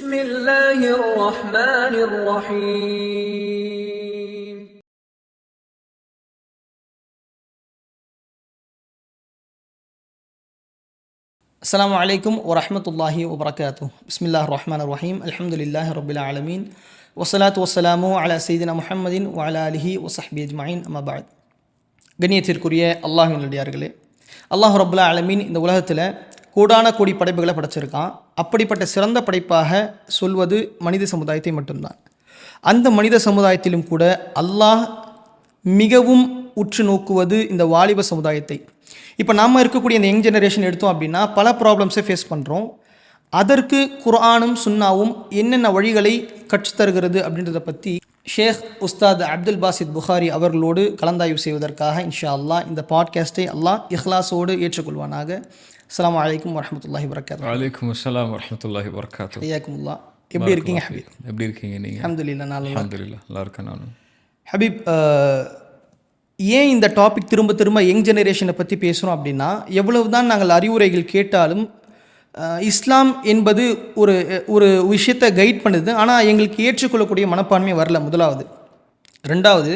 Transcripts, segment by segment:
بسم الله الرحمن الرحيم السلام عليكم ورحمة الله وبركاته. بسم الله الرحمن الرحيم. الحمد لله رب العالمين والصلاة والسلام على سيدنا محمد وعلى آله وصحبه أجمعين. أما بعد. கண்ணியத்திற்குரிய அல்லாஹ்வின் நல்லடியார்களே, அல்லாஹ் ரப்புல் ஆலமீன் இந்த உலகத்தில் கோடான கோடி படைப்புகளை படைச்சிருக்கான். அப்படிப்பட்ட சிறந்த படைப்பாக சொல்வது மனித சமுதாயத்தை மட்டும்தான். அந்த மனித சமுதாயத்திலும் கூட அல்லாஹ் மிகவும் உற்று நோக்குவது இந்த வாலிப சமுதாயத்தை. இப்போ நாம் இருக்கக்கூடிய இந்த யங் ஜெனரேஷன் எடுத்தோம் அப்படின்னா பல ப்ராப்ளம்ஸை ஃபேஸ் பண்ணுறோம். அதற்கு குர்ஆனும் சுன்னாவும் என்னென்ன வழிகளை கற்றுத்தருகிறது அப்படின்றத பற்றி ஷேக் உஸ்தாத் அப்துல் பாசித் புகாரி அவர்களோடு கலந்தாய்வு செய்வதற்காக இன்ஷா அல்லாஹ் இந்த பாட்காஸ்ட்டை அல்லாஹ் இஹ்லாஸோடு ஏற்றுக்கொள்வானாக. அஸ்ஸலாமு அலைக்கும் வரஹ்மத்துல்லாஹி வபரகாத்துஹு. வலைக்கும் அஸ்ஸலாம் வரஹ்மத்துல்லாஹி வபரகாத்துஹு. ஹய்யாக்குமுல்லாஹ். எப்படி இருக்கீங்க ஹபீப்? எப்படி இருக்கீங்க நீங்கள்? அல்ஹம்துலில்லாஹ். அல்ஹம்துலில்லாஹ், நல்லா இருக்கேன் நானும். ஹபீப், ஏன் இந்த டாபிக் திரும்ப திரும்ப யங் ஜெனரேஷனை பற்றி பேசுகிறோம் அப்படின்னா, எவ்வளவு தான் நாங்கள் அறிவுரைகள் கேட்டாலும் இஸ்லாம் என்பது ஒரு ஒரு விஷயத்தை கைட் பண்ணுது, ஆனால் எங்களுக்கு ஏற்றுக்கொள்ளக்கூடிய மனப்பான்மை வரல. முதலாவது. ரெண்டாவது,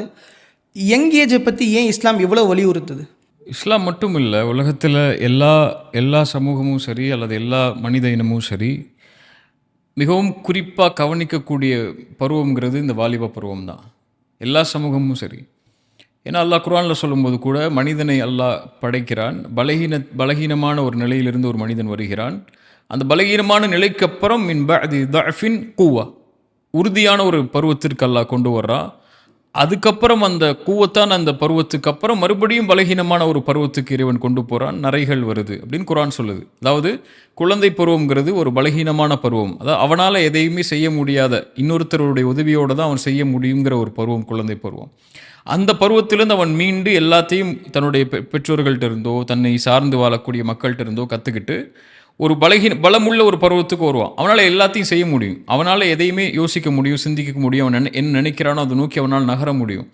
யங் ஏஜை பற்றி ஏன் இஸ்லாம் எவ்வளோ வலியுறுத்துது? இஸ்லாம் மட்டும் இல்லை, உலகத்தில் எல்லா சமூகமும் சரி அல்லது எல்லா மனித இனமும் சரி மிகவும் குறிப்பாக கவனிக்கக்கூடிய பருவங்கிறது இந்த வாலிப பருவம் தான். எல்லா சமூகமும் சரி. ஏன்னா அல்லாஹ் குர்ஆனில் சொல்லும்போது கூட மனிதனை அல்லாஹ் படைக்கிறான், பலகீனமான ஒரு நிலையிலிருந்து ஒரு மனிதன் வருகிறான். அந்த பலகீனமான நிலைக்கு அப்புறம் மின் பஅதி தஅஃபின் குவ்வா, உறுதியான ஒரு பருவத்திற்கு அல்லாஹ் கொண்டு வர்றான். அதுக்கப்புறம் அந்த கூவத்தான் அந்த பருவத்துக்கு அப்புறம் மறுபடியும் பலகீனமான ஒரு பருவத்துக்கு இறைவன் கொண்டு போகிறான். நரைகள் வருது அப்படின்னு குர்ஆன் சொல்லுது. அதாவது குழந்தை பருவங்கிறது ஒரு பலகீனமான பருவம். அதாவது அவனால் எதையுமே செய்ய முடியாத, இன்னொருத்தருடைய உதவியோடு தான் அவன் செய்ய முடியுங்கிற ஒரு பருவம் குழந்தை பருவம். அந்த பருவத்திலேருந்து அவன் மீண்டு எல்லாத்தையும் தன்னுடைய பெற்றோர்கள்ட்ட இருந்தோ தன்னை சார்ந்து வாழக்கூடிய மக்கள்கிட்ட இருந்தோ கற்றுக்கிட்டு ஒரு பலமுள்ள ஒரு பருவத்துக்கு வருவான். அவனால் எல்லாத்தையும் செய்ய முடியும், அவனால் எதையுமே யோசிக்க முடியும், சிந்திக்க முடியும், அவன் என்ன நினைக்கிறானோ அதை நோக்கி அவனால் நகர முடியும்.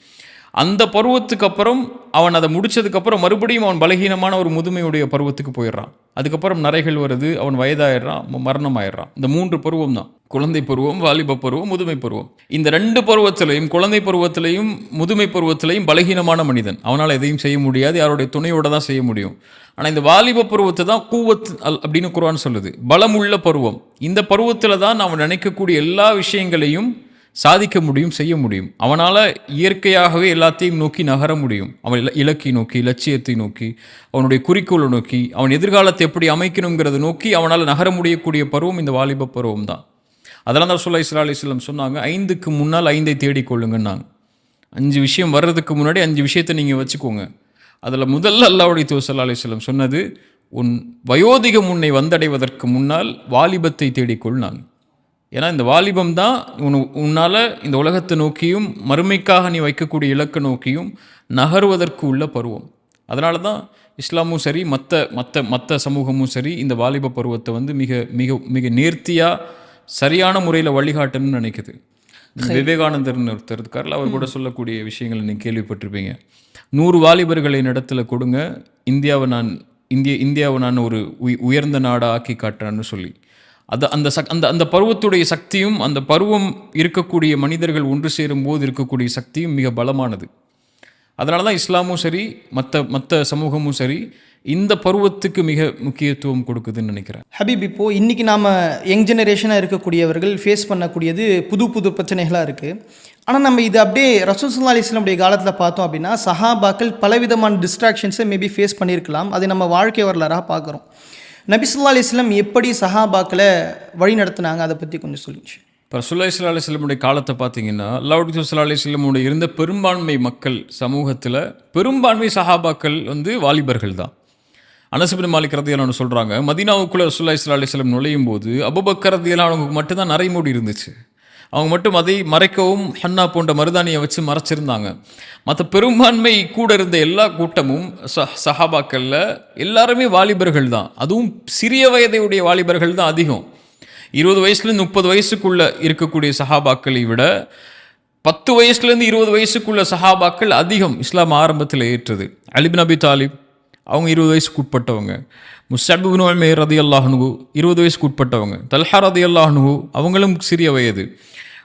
அந்த பருவத்துக்கு அப்புறம் அவன் அதை முடித்ததுக்கப்புறம் மறுபடியும் அவன் பலகீனமான ஒரு முதுமையுடைய பருவத்துக்கு போயிடுறான். அதுக்கப்புறம் நரைகள் வருது, அவன் வயதாயிடுறான், மரணம் ஆயிடுறான். இந்த 3 பருவம் தான்: குழந்தை பருவம், வாலிப பருவம், முதுமை பருவம். இந்த 2 பருவத்திலையும், குழந்தை பருவத்திலையும் முதுமை பருவத்திலையும் பலகீனமான மனிதன், அவனால் எதையும் செய்ய முடியாது, யாருடைய துணையோடு தான் செய்ய முடியும். ஆனால் இந்த வாலிப பருவத்தை தான் கூவத் அப்படின்னு குர்ஆன் சொல்லுது, பலமுள்ள பருவம். இந்த பருவத்தில் தான் அவன் நினைக்கக்கூடிய எல்லா விஷயங்களையும் சாதிக்க முடியும், செய்ய முடியும். அவனால் இயற்கையாகவே எல்லாத்தையும் நோக்கி நகர முடியும். அவன் இலக்கை நோக்கி, லட்சியத்தை நோக்கி, அவனுடைய குறிக்கோளை நோக்கி, அவன் எதிர்காலத்தை எப்படி அமைக்கணுங்கிறத நோக்கி அவனால் நகர முடியக்கூடிய பருவம் இந்த வாலிப பருவம் தான். அதெல்லாம் தான் ரசூலுல்லாஹி ஸல்லல்லாஹு அலைஹி வஸல்லம் சொன்னாங்க, 5க்கு முன்னால் 5ஐ தேடிக்கொள்ளுங்கன்னாங்க. 5 விஷயம் வர்றதுக்கு முன்னாடி 5 விஷயத்தை நீங்கள் வச்சுக்கோங்க. அதில் முதல்ல அல்லாஹ்வுடைய தூதர் ஸல்லல்லாஹு அலைஹி வஸல்லம் சொன்னது, உன் வயோதிகம் உன்னை வந்தடைவதற்கு முன்னால் வாலிபத்தை தேடிக்கொள்னாங்க. ஏன்னா இந்த வாலிபம் தான் உன்னால் இந்த உலகத்தை நோக்கியும் மறுமைக்காக நீ வைக்கக்கூடிய இலக்கை நோக்கியும் நகருவதற்கு உள்ள பருவம். அதனால தான் இஸ்லாமும் சரி மற்ற சமூகமும் சரி இந்த வாலிப பருவத்தை வந்து மிக மிக மிக நேர்த்தியாக சரியான முறையில் வழிகாட்டணும்னு நினைக்குது. விவேகானந்தர்னு ஒருத்தர் இருக்கார்ல, அவர் கூட சொல்லக்கூடிய விஷயங்களை நீங்கள் கேள்விப்பட்டிருப்பீங்க. 100 வாலிபர்களை இடத்துல கொடுங்க, இந்தியாவை நான் ஒரு உயர்ந்த நாடாக ஆக்கி காட்டுறேன்னு சொல்லி. அந்த பருவத்துடைய சக்தியும், அந்த பருவம் இருக்கக்கூடிய மனிதர்கள் ஒன்று சேரும் போது இருக்கக்கூடிய சக்தியும் மிக பலமானது. அதனால தான் இஸ்லாமும் சரி மற்ற சமூகமும் சரி இந்த பருவத்துக்கு மிக முக்கியத்துவம் கொடுக்குதுன்னு நினைக்கிறேன். ஹபீப், இப்போது இன்றைக்கி நாம் யங் ஜெனரேஷனாக இருக்கக்கூடியவர்கள் ஃபேஸ் பண்ணக்கூடியது புது பிரச்சனைகளாக இருக்குது. ஆனால் நம்ம இது அப்படியே ரசூல் ஸல்லல்லாஹு அலைஹி வஸல்லம் காலத்தில் பார்த்தோம் அப்படின்னா சஹாபாக்கள் பலவிதமான டிஸ்ட்ராக்ஷன்ஸை மேபி ஃபேஸ் பண்ணியிருக்கலாம். அதை நம்ம வாழ்க்கை வரலாறாக பார்க்குறோம். நபி ஸல்லல்லாஹு அலைஹி வஸல்லம் எப்படி சஹாபாக்களை வழி நடத்துனாங்க, அதை பற்றி கொஞ்சம் சொல்லுங்க. இப்போ ரசூலுல்லாஹி ஸல்லல்லாஹு அலைஹி வஸல்லமுடைய காலத்தை பார்த்தீங்கன்னா அல்லாஹ்வுடைய தூதர் ஸல்லல்லாஹு அலைஹி வஸல்லமுடைய இருந்த பெரும்பான்மை மக்கள் சமூகத்தில் பெரும்பான்மை சஹாபாக்கள் வந்து வாலிபர்கள் தான். அனஸ் இப்னு மாலிக் ரலியல்லாஹு அன்ஹு சொல்கிறாங்க, மதீனாவுக்குள்ளே ரசூலுல்லாஹி ஸல்லல்லாஹு அலைஹி வஸல்லம் நுழையும் போது அபூபக்கர் ரலியல்லாஹு அன்ஹுக்கு மட்டும்தான் நரைமுடி இருந்துச்சு. அவங்க மட்டும் அதை மறைக்கவும் ஹன்னா போன்ற மருதாணியை வச்சு மறைச்சிருந்தாங்க. மற்ற பெரும்பான்மை கூட இருந்த எல்லா கூட்டமும் சஹாபாக்களில் எல்லாருமே வாலிபர்கள் தான். அதுவும் சிறிய வயதையுடைய வாலிபர்கள் தான் அதிகம். 20 வயசுலேருந்து 30 வயசுக்குள்ளே இருக்கக்கூடிய சஹாபாக்களை விட 10 வயசுலேருந்து 20 வயசுக்குள்ள சஹாபாக்கள் அதிகம் இஸ்லாம் ஆரம்பத்தில் ஏற்றது. அலி பின் அபி தாலிப், அவங்க 20 வயசுக்கு உட்பட்டவங்க. முஸ்அப் இப்னு உமைர் ரலியல்லாஹு அன்ஹு 20 வயசுக்கு உட்பட்டவங்க. தல்ஹா ரலியல்லாஹு அன்ஹு அவங்களும் சிறிய வயது.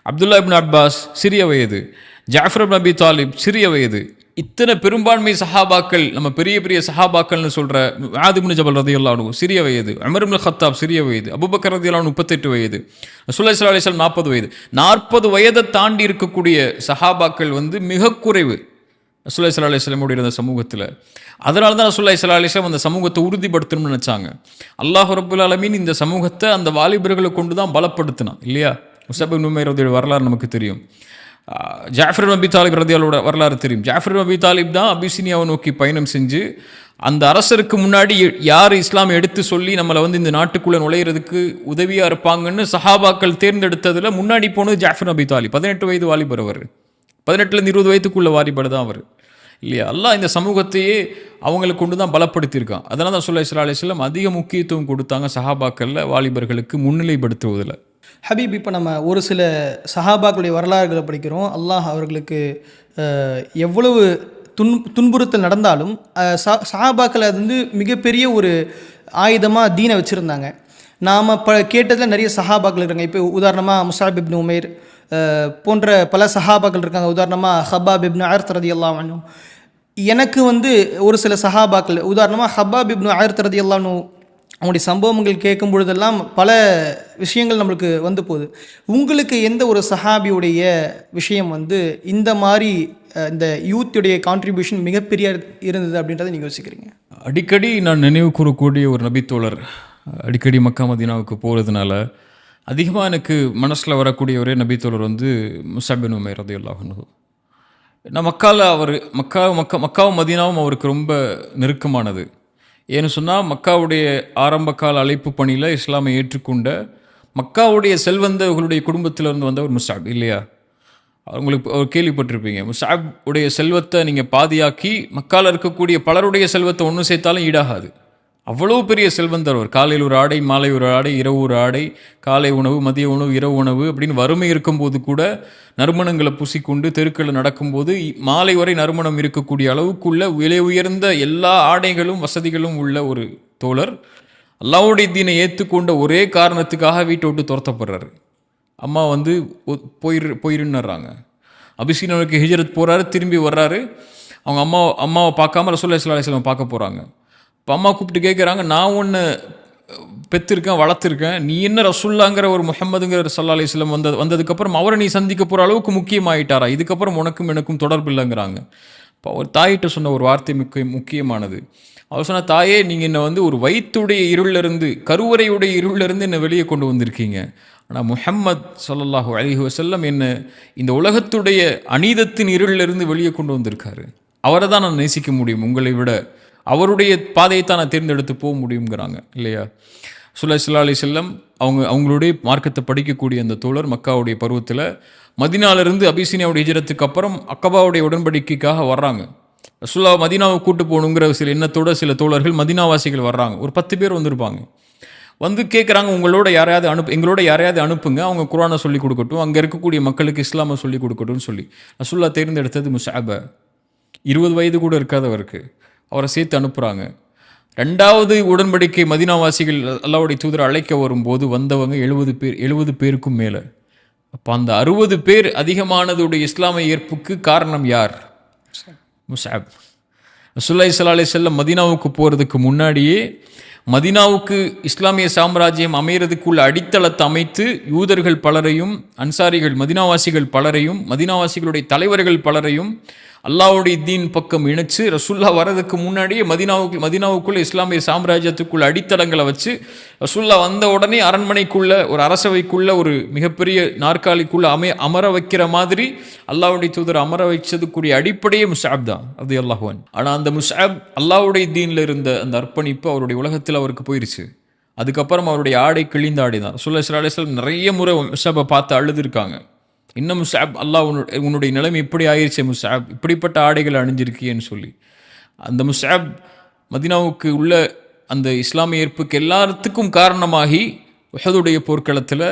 அப்துல்லா இப்னு அப்பாஸ் சிறிய வயது. ஜாஃபர் இப்னு அபி தாலிப் சிறிய வயது. இத்தனை பெரும்பான்மை சஹாபாக்கள், நம்ம பெரிய பெரிய சஹாபாக்கள்னு சொல்கிற முஆத் இப்னு ஜபல் ரலியல்லாஹு அன்ஹு சிறிய வயது. உமர் இப்னு கத்தாப் சிறிய வயது. அபூபக்கர் ரலியல்லாஹு அன்ஹு 38 வயது. ரசூலுல்லாஹி ஸல்லல்லாஹு அலைஹி வஸல்லம் 40 வயது. 40 வயதை தாண்டி இருக்கக்கூடிய சஹாபாக்கள் மிக குறைவு ரசூலுல்லாஹி ஸல்லல்லாஹு அலைஹி வஸல்லம் உடைய அந்த சமூகத்தில். அதனால தான் ரசூலுல்லாஹி ஸல்லல்லாஹு அலைஹி வஸல்லம் அந்த சமூகத்தை உறுதிப்படுத்தணும்னு நினச்சாங்க. அல்லாஹ் ரப்புல் ஆலமீன் இந்த சமூகத்தை அந்த வாலிபர்களை கொண்டு தான் பலப்படுத்தினான் இல்லையா? முஸ்அப் இப்னு உமைர் வரலாறு நமக்கு தெரியும். ஜாஃபர் இப்னு அபி தாலிப் ரலியல்லாஹு அன்ஹு வரலாறு தெரியும். ஜாஃபர் இப்னு அபி தாலிப் தான் அபிசீனியாவை நோக்கி பயணம் செஞ்சு அந்த அரசருக்கு முன்னாடி யார் இஸ்லாமை எடுத்து சொல்லி நம்மளை இந்த நாட்டுக்குள்ளே நுழையிறதுக்கு உதவியாக இருப்பாங்கன்னு சஹாபாக்கள் தேர்ந்தெடுத்ததில் முன்னாடி போனது ஜாஃபர் இப்னு அபி தாலிப். 18 வயது வாலிபர் அவர். 18லேருந்து 20 வயதுக்குள்ள வாலிபர் தான் அவர் இல்லையா? அல்லாஹ் இந்த சமூகத்தையே அவங்களுக்கு கொண்டு தான் பலப்படுத்தியிருக்கான். அதனால தான் ரசூலுல்லாஹி ஸல்லல்லாஹு அலைஹி வஸல்லம் அதிக முக்கியத்துவம் கொடுத்தாங்க சஹாபாக்களில் வாலிபர்களுக்கு முன்னிலைப்படுத்துவதில். ஹபீப், இப்போ நம்ம ஒரு சில சஹாபாக்களுடைய வரலாறுகளை படிக்கிறோம். அல்லாஹ் அவர்களுக்கு எவ்வளவு துன்புறுத்தல் நடந்தாலும் சஹாபாக்கள் அது மிகப்பெரிய ஒரு ஆயுதமாக தீனை வச்சுருந்தாங்க. நாம் கேட்டதில் நிறைய சஹாபாக்கள் இருக்காங்க. இப்போ உதாரணமாக முஸ்அப் இப்னு உமைர் போன்ற பல சஹாபாக்கள் இருக்காங்க. உதாரணமாக ஹப்பாப் இப்னு அர்த் ரலியல்லாஹு அன்ஹு. எனக்கு ஒரு சில சஹாபாக்கள், உதாரணமாக ஹப்பாப் இப்னு அர்த் ரலியல்லாஹு அன்ஹு அவங்களுடைய சம்பவங்கள் கேட்கும் பொழுதெல்லாம் பல விஷயங்கள் நம்மளுக்கு போகுது. உங்களுக்கு எந்த ஒரு சஹாபியுடைய விஷயம் இந்த மாதிரி இந்த யூத்துடைய கான்ட்ரிபியூஷன் மிகப்பெரிய இருந்தது அப்படின்றத நீங்கள் யோசிக்கிறீங்க? அடிக்கடி நான் நினைவு கூறக்கூடிய ஒரு நபித்தோழர், அடிக்கடி மக்கா மதீனாவுக்கு போகிறதுனால அதிகமாக எனக்கு மனசில் வரக்கூடிய ஒரே நபித்தோழர் முஸ்அப் இப்னு உமைர் ரலியல்லாஹு அன்ஹு. நான் மக்காவும் மதீனாவும் அவருக்கு ரொம்ப நெருக்கமானது. ஏன்னு சொன்னால் மக்காவுடைய ஆரம்ப கால அழைப்பு பணியில் இஸ்லாமை ஏற்றுக்கொண்ட மக்காவுடைய செல்வந்தர்களுடைய குடும்பத்திலிருந்து வந்தவர் முஸ்அப் இல்லையா? அவங்களுக்கு கேள்விப்பட்டிருப்பீங்க. முஸ்அப் உடைய செல்வத்தை நீங்கள் பாதியாக்கி மக்காவில் இருக்கக்கூடிய பலருடைய செல்வத்தை ஒன்று சேர்த்தாலும் ஈடாகாது. அவ்வளோ பெரிய செல்வந்தர் அவர். காலையில் ஒரு ஆடை, மாலை ஒரு ஆடை, இரவு ஒரு ஆடை, காலை உணவு, மதிய உணவு, இரவு உணவு அப்படின்னு வறுமை இருக்கும்போது கூட நறுமணங்களை பூசிக்கொண்டு தெருக்களில் நடக்கும்போது மாலை வரை நறுமணம் இருக்கக்கூடிய அளவுக்குள்ள விலை உயர்ந்த எல்லா ஆடைகளும் வசதிகளும் உள்ள ஒரு தோழர் அல்லாஹ்வுடைய தீனை ஏற்றுக்கொண்ட ஒரே காரணத்துக்காக வீட்டை விட்டு துரத்தப்படுறாரு. அம்மா போயிருன்னுறாங்க. அபிசீனியாவுக்கு ஹிஜ்ரத் போகிறாரு, திரும்பி வர்றாரு. அவங்க அம்மாவை பார்க்காம ரசூலுல்லாஹி ஸல்லல்லாஹு அலைஹி வஸல்லம் பார்க்க போகிறாங்க. இப்போ அம்மா கூப்பிட்டு கேட்குறாங்க, நான் ஒன்று பெற்றிருக்கேன், வளர்த்துருக்கேன், நீ என்ன ரசூல்லாங்கிற ஒரு முஹம்மதுங்கிற ஸல்லல்லாஹு அலைஹி வஸல்லம் வந்ததுக்கப்புறம் அவரை நீ சந்திக்க போகிற அளவுக்கு முக்கியமாயிட்டாரா? இதுக்கப்புறம் உனக்கும் எனக்கும் தொடர்பு இல்லைங்கிறாங்க. இப்போ அவர் தாயிட்ட சொன்ன ஒரு வார்த்தை முக்கியமானது. அவர் சொன்ன, தாயே, நீங்கள் என்னை ஒரு வயிற்றுடைய இருளிலிருந்து, கருவறையுடைய இருளிலிருந்து என்னை வெளியே கொண்டு வந்திருக்கீங்க. ஆனால் முஹம்மத் ஸல்லல்லாஹு அலைஹி வஸல்லம் என்னை இந்த உலகத்துடைய அநீதத்தின் இருளிலிருந்து வெளியே கொண்டு வந்திருக்காரு. அவரை தான் நான் நேசிக்க முடியும் உங்களை விட. அவருடைய பாதையை தான் நான் தேர்ந்தெடுத்து போக முடியுங்கிறாங்க இல்லையா? ரசூலுல்லாஹி ஸல்லல்லாஹு அலைஹி வஸல்லம் அவங்களுடைய மார்க்கத்தை படிக்கக்கூடிய அந்த தோழர் மக்காவுடைய பருவத்தில் மதீனாவிலிருந்து அபிசீனியாவுடைய ஹிஜ்ரத்துக்கு அப்புறம் அக்கபாவுடைய உடன்படிக்கைக்காக வர்றாங்க. ரசூலுல்லாஹ் மதீனாவை கூட்டு போகணுங்கிற சில எண்ணத்தோட சில தோழர்கள் மதீனாவாசிகள் வர்றாங்க. ஒரு 10 பேர் வந்திருப்பாங்க. கேட்குறாங்க, எங்களோட யாரையாவது அனுப்புங்க, அவங்க குர்ஆனை சொல்லிக் கொடுக்கட்டும், அங்கே இருக்கக்கூடிய மக்களுக்கு இஸ்லாமை சொல்லிக் கொடுக்கட்டும்னு சொல்லி. ரசூலுல்லாஹ் தேர்ந்தெடுத்தது முஸ்அப. 20 வயது கூட இருக்காதவருக்கு அவரை சேர்த்து அனுப்புகிறாங்க. 2வது உடன்படிக்கை மதீனாவாசிகள் அல்லாஹ்வுடைய தூதரை அழைக்க வரும்போது வந்தவங்க 70 பேருக்கும் மேலே. அப்போ அந்த 60 பேர் அதிகமானதுடைய இஸ்லாமிய ஏற்புக்கு காரணம் யார்? முஸ்அப். ரசூலுல்லாஹி ஸல்லல்லாஹு அலைஹி வஸல்லம் மதீனாவுக்கு போகிறதுக்கு முன்னாடியே மதீனாவுக்கு இஸ்லாமிய சாம்ராஜ்யம் அமைகிறதுக்குள்ள அடித்தளத்தை அமைத்து யூதர்கள் பலரையும், அன்சாரிகள் மதீனாவாசிகள் பலரையும், மதீனாவாசிகளுடைய தலைவர்கள் பலரையும் அல்லாஹ்வுடைய தீன் பக்கம் இணைச்சு ரசூலுல்லாஹ் வரதுக்கு முன்னாடியே மதீனாவுக்குள்ள இஸ்லாமிய சாம்ராஜ்யத்துக்குள்ள அடித்தளங்களை வச்சு ரசூலுல்லாஹ் வந்த உடனே அரண்மனைக்குள்ள, ஒரு அரசவைக்குள்ள, ஒரு மிகப்பெரிய நாற்காலிக்குள்ள அமர வைக்கிற மாதிரி அல்லாஹ்வுடைய தூதர் அமர வச்சதுக்குரிய அடிப்படையே முஸ்அப் தான் ரலியல்லாஹு அன்ஹு. ஆனால் அந்த முஸ்அப் அல்லாஹ்வுடைய தீனில் இருந்த அந்த அர்ப்பணிப்பு அவருடைய உலகத்தில் அவருக்கு போயிருச்சு. அதுக்கப்புறம் அவருடைய ஆடை கிழிந்த ஆடை தான். ரசூலுல்லாஹி ஸல்லல்லாஹு அலைஹி வஸல்லம் நிறைய முறை முஸ்அப்பை பார்த்து அழுதுருக்காங்க. இன்னும் முஸ்அப், அல்லாஹ் உன்னுடைய நிலைமை இப்படி ஆயிடுச்சு முஸ்அப், இப்படிப்பட்ட ஆடைகள் அணிஞ்சிருக்கியன்னு சொல்லி. அந்த முஸ்அப் மதீனாவுக்கு உள்ள அந்த இஸ்லாமிய ஏற்புக்கு எல்லாத்துக்கும் காரணமாகி உஹதுடைய போர்க்களத்தில்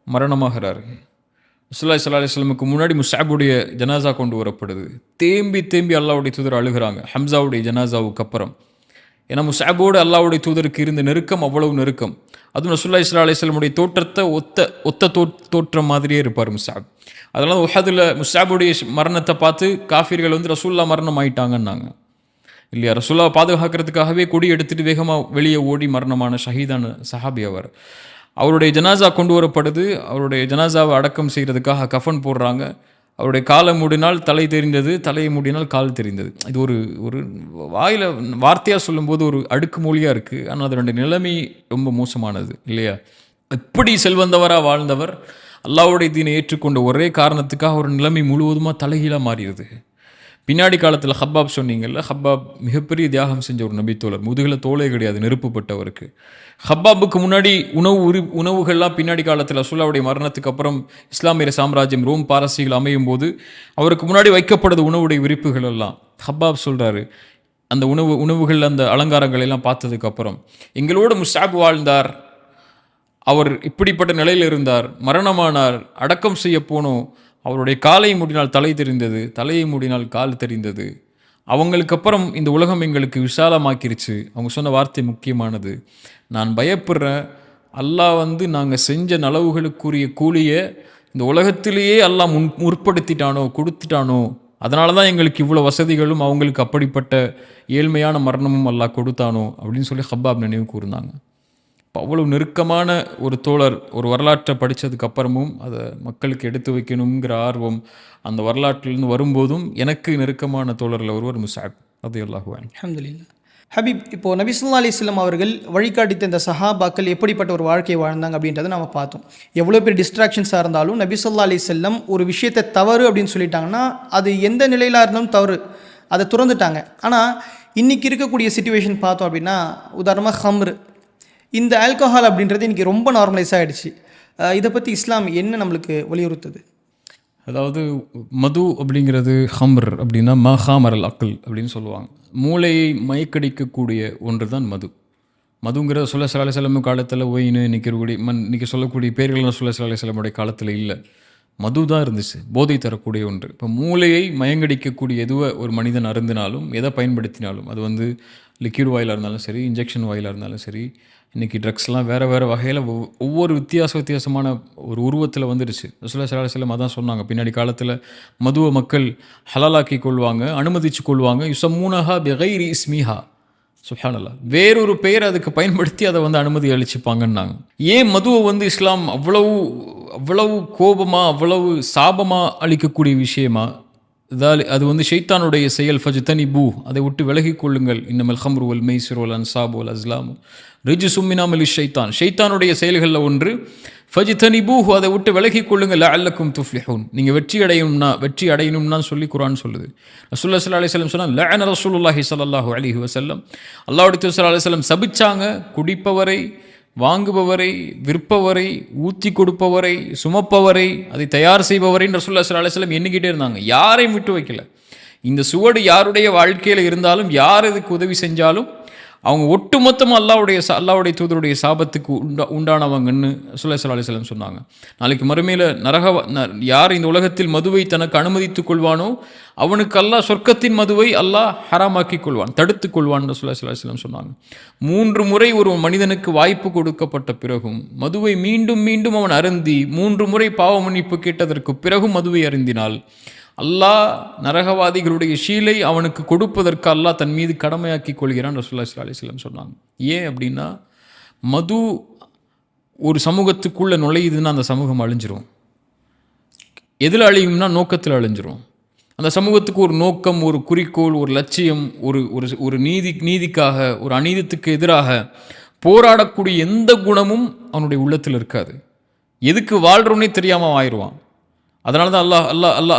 மரணமாகிறாரு. ரசூலுல்லாஹி ஸல்லல்லாஹு அலைஹி வஸல்லமுக்கு முன்னாடி முஸ்அபுடைய ஜனாசா கொண்டு வரப்படுது. தேம்பி அல்லாஹ்வுடைய தூதர் அழுகிறாங்க. ஹம்சாவுடைய ஜனாசாவுக்கு அப்புறம் ஏன்னா முஸ்அபோடு அல்லாஹ்வுடைய தூதருக்கு இருந்த நெருக்கம் அவ்வளவு நெருக்கம். அதுவும் ரசூலுல்லாஹி ஸல்லல்லாஹு அலைஹி வஸல்லம் தோற்றத்தை ஒத்த தோற்றம் மாதிரியே இருப்பார் முஸ்அப். அதனால உஹதுல முஸ்அபுடைய மரணத்தை பார்த்து காஃபிர்கள் வந்து ரசூலுல்லாஹ் மரணம் ஆயிட்டாங்கன்னாங்க இல்லையா. ரசூலுல்லாஹ் பாதுகாக்கிறதுக்காகவே கொடி எடுத்துட்டு வேகமாக வெளியே ஓடி மரணமான ஷஹீதான சஹாபி அவர். அவருடைய ஜனாசா கொண்டு வரப்படுது. அவருடைய ஜனாசாவை அடக்கம் செய்கிறதுக்காக கஃன் போடுறாங்க. அவருடைய காலை மூடினால் தலை தெரிந்தது, தலையை மூடினால் கால் தெரிந்தது. இது ஒரு ஒரு வாயில் வார்த்தையாக சொல்லும்போது ஒரு அடுக்கு மொழியாக இருக்குது. ஆனால் அதனுடைய நிலைமை ரொம்ப மோசமானது இல்லையா. எப்படி செல்வந்தவராக வாழ்ந்தவர் அல்லாஹ்வுடைய தீனை ஏற்றுக்கொண்ட ஒரே காரணத்துக்காக ஒரு நிலைமை முழுவதுமாக தலைகீழாக மாறிடுது. பின்னாடி காலத்தில் ஹப்பாப் சொன்னீங்கல்ல, ஹப்பாப் மிகப்பெரிய தியாகம் செஞ்ச ஒரு நபித்தோழர். முதுகில் தோலே கிடையாது, நெருப்புப்பட்டவருக்கு. ஹப்பாபுக்கு முன்னாடி உணவுகள்லாம் பின்னாடி காலத்தில் ரசூலுல்லாஹ்வுடைய மரணத்துக்கு அப்புறம் இஸ்லாமிய சாம்ராஜ்யம் ரோம் பாரசீகள் அமையும் போது அவருக்கு முன்னாடி வைக்கப்படுது உணவுடைய விரிப்புகள் எல்லாம். ஹப்பாப் சொல்கிறாரு, அந்த உணவுகள் அந்த அலங்காரங்கள் எல்லாம் பார்த்ததுக்கப்புறம் எங்களோட முஸ்அப் வாழ்ந்தார், அவர் இப்படிப்பட்ட நிலையில் இருந்தார், மரணமானார், அடக்கம் செய்ய போனோம், அவருடைய காலை மூடினால் தலை தெரிந்தது, தலையை மூடினால் கால் தெரிந்தது. அவங்களுக்கு அப்புறம் இந்த உலகம் எங்களுக்கு விசாலமாக்கிருச்சு. அவங்க சொன்ன வார்த்தை முக்கியமானது. நான் பயப்படுறேன், அல்லாஹ் வந்து நாங்கள் செஞ்ச நலவுகளுக்குரிய கூலியை இந்த உலகத்திலேயே அல்லாஹ் முற்படுத்திட்டானோ, கொடுத்துட்டானோ, அதனால தான் எங்களுக்கு இவ்வளோ வசதிகளும் அவங்களுக்கு அப்படிப்பட்ட ஏழ்மையான மரணமும் அல்லாஹ் கொடுத்தானோ அப்படின்னு சொல்லி ஹப்பாப் நினைவு கூர்ந்தாங்க. அவ்வளோ நெருக்கமான ஒரு தோழர் ஒரு வரலாற்றை படித்ததுக்கு அப்புறமும் அதை மக்களுக்கு எடுத்து வைக்கணுங்கிற ஆர்வம் அந்த வரலாற்றிலிருந்து வரும்போதும் எனக்கு நெருக்கமான தோழரில் ஒருவர் முஸ்அப் ரலியல்லாஹு அன்ஹு. அல்ஹம்துலில்லாஹ். ஹபீப், இப்போது நபி ஸல்லல்லாஹு அலைஹி வஸல்லம் அவர்கள் வழிகாட்டித்த இந்த சஹாபாக்கள் எப்படிப்பட்ட ஒரு வாழ்க்கையை வாழ்ந்தாங்க அப்படின்றத நம்ம பார்த்தோம். எவ்வளோ பெரிய டிஸ்ட்ராக்ஷன்ஸாக இருந்தாலும் நபி ஸல்லல்லாஹு அலைஹி வஸல்லம் ஒரு விஷயத்தை தவறு அப்படின்னு சொல்லிட்டாங்கன்னா அது எந்த நிலையிலாக இருந்தாலும் தவறு, அதை துறந்துட்டாங்க. ஆனால் இன்றைக்கி இருக்கக்கூடிய சிச்சுவேஷன் பார்த்தோம் அப்படின்னா, உதாரணமாக ஹம்ரு, இந்த ஆல்கஹால் அப்படின்றது இன்றைக்கி ரொம்ப நார்மலைஸ் ஆகிடுச்சு. இதை பற்றி இஸ்லாம் என்ன நம்மளுக்கு வலியுறுத்துது? அதாவது மது அப்படிங்கிறது ஹம்ர் அப்படின்னா மஹாமரல் அக்கல் அப்படின்னு சொல்லுவாங்க. மூளையை மயக்கடிக்கக்கூடிய ஒன்று தான் மது. மதுங்கிற ஸல்லல்லாஹு அலைஹி வஸல்லம் காலத்தில் ஒயின் இன்னைக்கு சொல்லக்கூடிய பேர்கள் ஸல்லல்லாஹு அலைஹி வஸல்லமுடைய காலத்தில் இல்லை. மது தான் இருந்துச்சு, போதை தரக்கூடிய ஒன்று. இப்போ மூளையை மயங்கடிக்கக்கூடிய எதுவை ஒரு மனிதன் அருந்தினாலும் எதை பயன்படுத்தினாலும், அது வந்து லிக்யூட் வாயிலாக இருந்தாலும் சரி, இன்ஜெக்ஷன் வாயிலாக இருந்தாலும் சரி, இன்றைக்கி ட்ரக்ஸ்லாம் வேறு வகையில் ஒவ்வொரு வித்தியாசமான ஒரு உருவத்தில் வந்துடுச்சு. ரசூலுல்லாஹி ஸல்லல்லாஹு அலைஹி வஸல்லம் அதான் சொன்னாங்க, பின்னாடி காலத்தில் மதுவை மக்கள் ஹலாலாக்கி கொள்வாங்க, அனுமதிச்சு கொள்வாங்க. யுஸம்மூனஹா பிகைரி இஸ்மிஹா, சுப்ஹானல்லாஹ், வேறொரு பெயர் அதுக்கு பயன்படுத்தி அதை வந்து அனுமதி அளிச்சுப்பாங்கன்னாங்க. ஏன் மதுவை வந்து இஸ்லாம் அவ்வளவு கோபமாக அவ்வளவு சாபமாக அளிக்கக்கூடிய விஷயமா? அது வந்து ஷைத்தானுடைய செயல். ஃபஜ்தனிபூ, அதை விட்டு விலகி கொள்ளுங்கள். இன்னமல் ஹம்ரு வல் மைசிர் வல் அன்சாபு வல் அஸ்லாமு ரிஜ்சும் மின் அமலி ஷைத்தான், ஷைத்தானுடைய செயல்களில் ஒன்று. ஃபஜ்தனிபூ, அதை விட்டு விலகி கொள்ளுங்கள். லஅல்லக்கும் துஃப்லிஹூன், நீங்கள் வெற்றி அடையணும்னா சொல்லி குர்ஆன் சொல்லுது. ரசூலுல்லாஹி ஸல்லல்லாஹு அலைஹி வஸல்லம் சொன்னால் லஅன ரசூலுல்லாஹி ஸல்லல்லாஹு அலைஹி வஸல்லம், அல்லாஹ்வுடைய தூதர் ஸல்லல்லாஹு அலைஹி வஸல்லம் சபிச்சாங்க குடிப்பவரை, வாங்குபவரை, விற்பவரை, ஊற்றி கொடுப்பவரை, சுமப்பவரை, அதை தயார் செய்பவரை ரசூலுல்லாஹி ஸல்லல்லாஹு அலைஹி வஸல்லம் எண்ணிக்கிட்டே இருந்தாங்க. யாரையும் விட்டு வைக்கல. இந்த சுவடு யாருடைய வாழ்க்கையில் இருந்தாலும், யார் இதுக்கு உதவி செஞ்சாலும் அவங்க ஒட்டுமொத்தமாக அல்லாஹ்வுடைய தூதருடைய சாபத்துக்கு உண்டானவங்கன்னு ரசூலுல்லாஹி ஸல்லல்லாஹு அலைஹி வஸல்லம் சொன்னாங்க. நாளைக்கு மறுமையில் யார் இந்த உலகத்தில் மதுவை தனக்கு அனுமதித்துக் கொள்வானோ அவனுக்கு அல்லாஹ் சொர்க்கத்தின் மதுவை அல்லாஹ் ஹராமாக்கி கொள்வான், தடுத்து கொள்வான் ரசூலுல்லாஹி ஸல்லல்லாஹு அலைஹி வஸல்லம் சொன்னாங்க. 3 முறை ஒரு மனிதனுக்கு வாய்ப்பு கொடுக்கப்பட்ட பிறகும் மதுவை மீண்டும் மீண்டும் அவன் அருந்தி 3 முறை பாவ மன்னிப்பு கேட்டதற்கு பிறகும் மதுவை அருந்தினால் அல்லாஹ் நரகவாதிகளுடைய ஷீலை அவனுக்கு கொடுப்பதற்கு அல்லாஹ் தன் மீது கடமையாக்கி கொள்கிறான் ரசூலுல்லாஹி ஸல்லல்லாஹு அலைஹி வஸல்லம் சொன்னாங்க. ஏன் அப்படின்னா, மது ஒரு சமூகத்துக்குள்ளே நுழையுதுன்னா அந்த சமூகம் அழிஞ்சிரும். எதில் அழியும்னா நோக்கத்தில் அழிஞ்சிரும். அந்த சமூகத்துக்கு ஒரு நோக்கம், ஒரு குறிக்கோள், ஒரு லட்சியம், ஒரு நீதிக்காக, ஒரு அநீதத்துக்கு எதிராக போராடக்கூடிய எந்த குணமும் அவனுடைய உள்ளத்தில் இருக்காது. எதுக்கு வாழ்கிறோன்னே தெரியாமல் ஆயிடுவான். அதனால தான்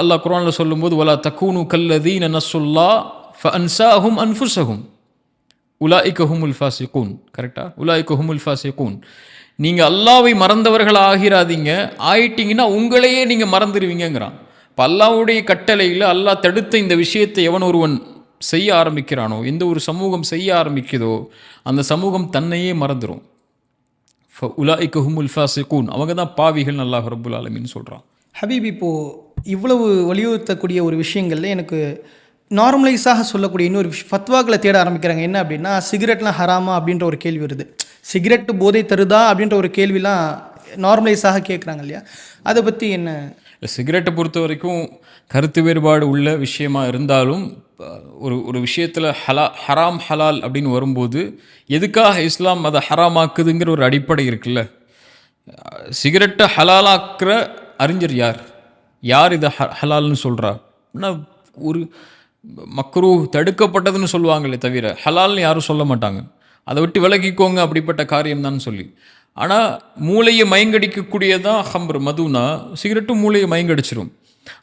அல்லாஹ் குர்ஆனில் சொல்லும்போது வலா தக்கூனு கல்லதீன நஸ்ஸுல்லாஹ் ஃபஅன்ஸாஹும் அன்ஃபுஸஹும் உலாயிக ஹுமுல் ஃபாசிகூன். கரெக்டாக, உலாயிக ஹுமுல் ஃபாசிகூன். நீங்கள் அல்லாஹ்வை மறந்தவர்கள் ஆயிட்டீங்கன்னா உங்களையே நீங்கள் மறந்துடுவீங்கிறான். இப்போ அல்லாஹ்வுடைய கட்டளையில் அல்லாஹ் தடுத்த இந்த விஷயத்தை எவன் ஒருவன் செய்ய ஆரம்பிக்கிறானோ, எந்த ஒரு சமூகம் செய்ய ஆரம்பிக்குதோ அந்த சமூகம் தன்னையே மறந்துடும். உலாயிக ஹுமுல் ஃபாசிகூன், அவங்க தான் பாவிகள் அல்லாஹ் ரப்புல் ஆலமீன் சொல்கிறான். ஹபீப், இப்போது இவ்வளவு வலியுறுத்தக்கூடிய ஒரு விஷயங்களில் எனக்கு நார்மலைஸாக சொல்லக்கூடிய இன்னொரு ஃபத்வாக்களை தேட ஆரம்பிக்கிறாங்க. என்ன அப்படின்னா, சிகரெட்லாம் ஹராமா அப்படின்ற ஒரு கேள்வி வருது. சிகரெட் போதை தருதா அப்படின்ற ஒரு கேள்விலாம் நார்மலைஸாக கேட்குறாங்க இல்லையா? அதை பற்றி என்ன? சிகரெட்டை பொறுத்த வரைக்கும் கருத்து வேறுபாடு உள்ள விஷயமா இருந்தாலும் ஒரு ஒரு விஷயத்தில் ஹராம் ஹலால் அப்படின்னு வரும்போது எதுக்காக இஸ்லாம் அதை ஹராமாக்குதுங்கிற ஒரு அடிப்படை இருக்குல்ல. சிகரெட்டை ஹலாலாக்குற அறிஞர் யார்? யார் இதை ஹலால்னு சொல்கிறா? ஒரு மக்ரூ தடுக்கப்பட்டதுன்னு சொல்லுவாங்களே தவிர ஹலால்னு யாரும் சொல்ல மாட்டாங்க. அதை விட்டு விலகிக்கோங்க அப்படிப்பட்ட காரியம்தான் சொல்லி. ஆனால் மூளையை மயங்கடிக்கக்கூடியதான் ஹம்பர் மதுனா, சிகரெட்டும் மூளையை மயங்கடிச்சிடும்.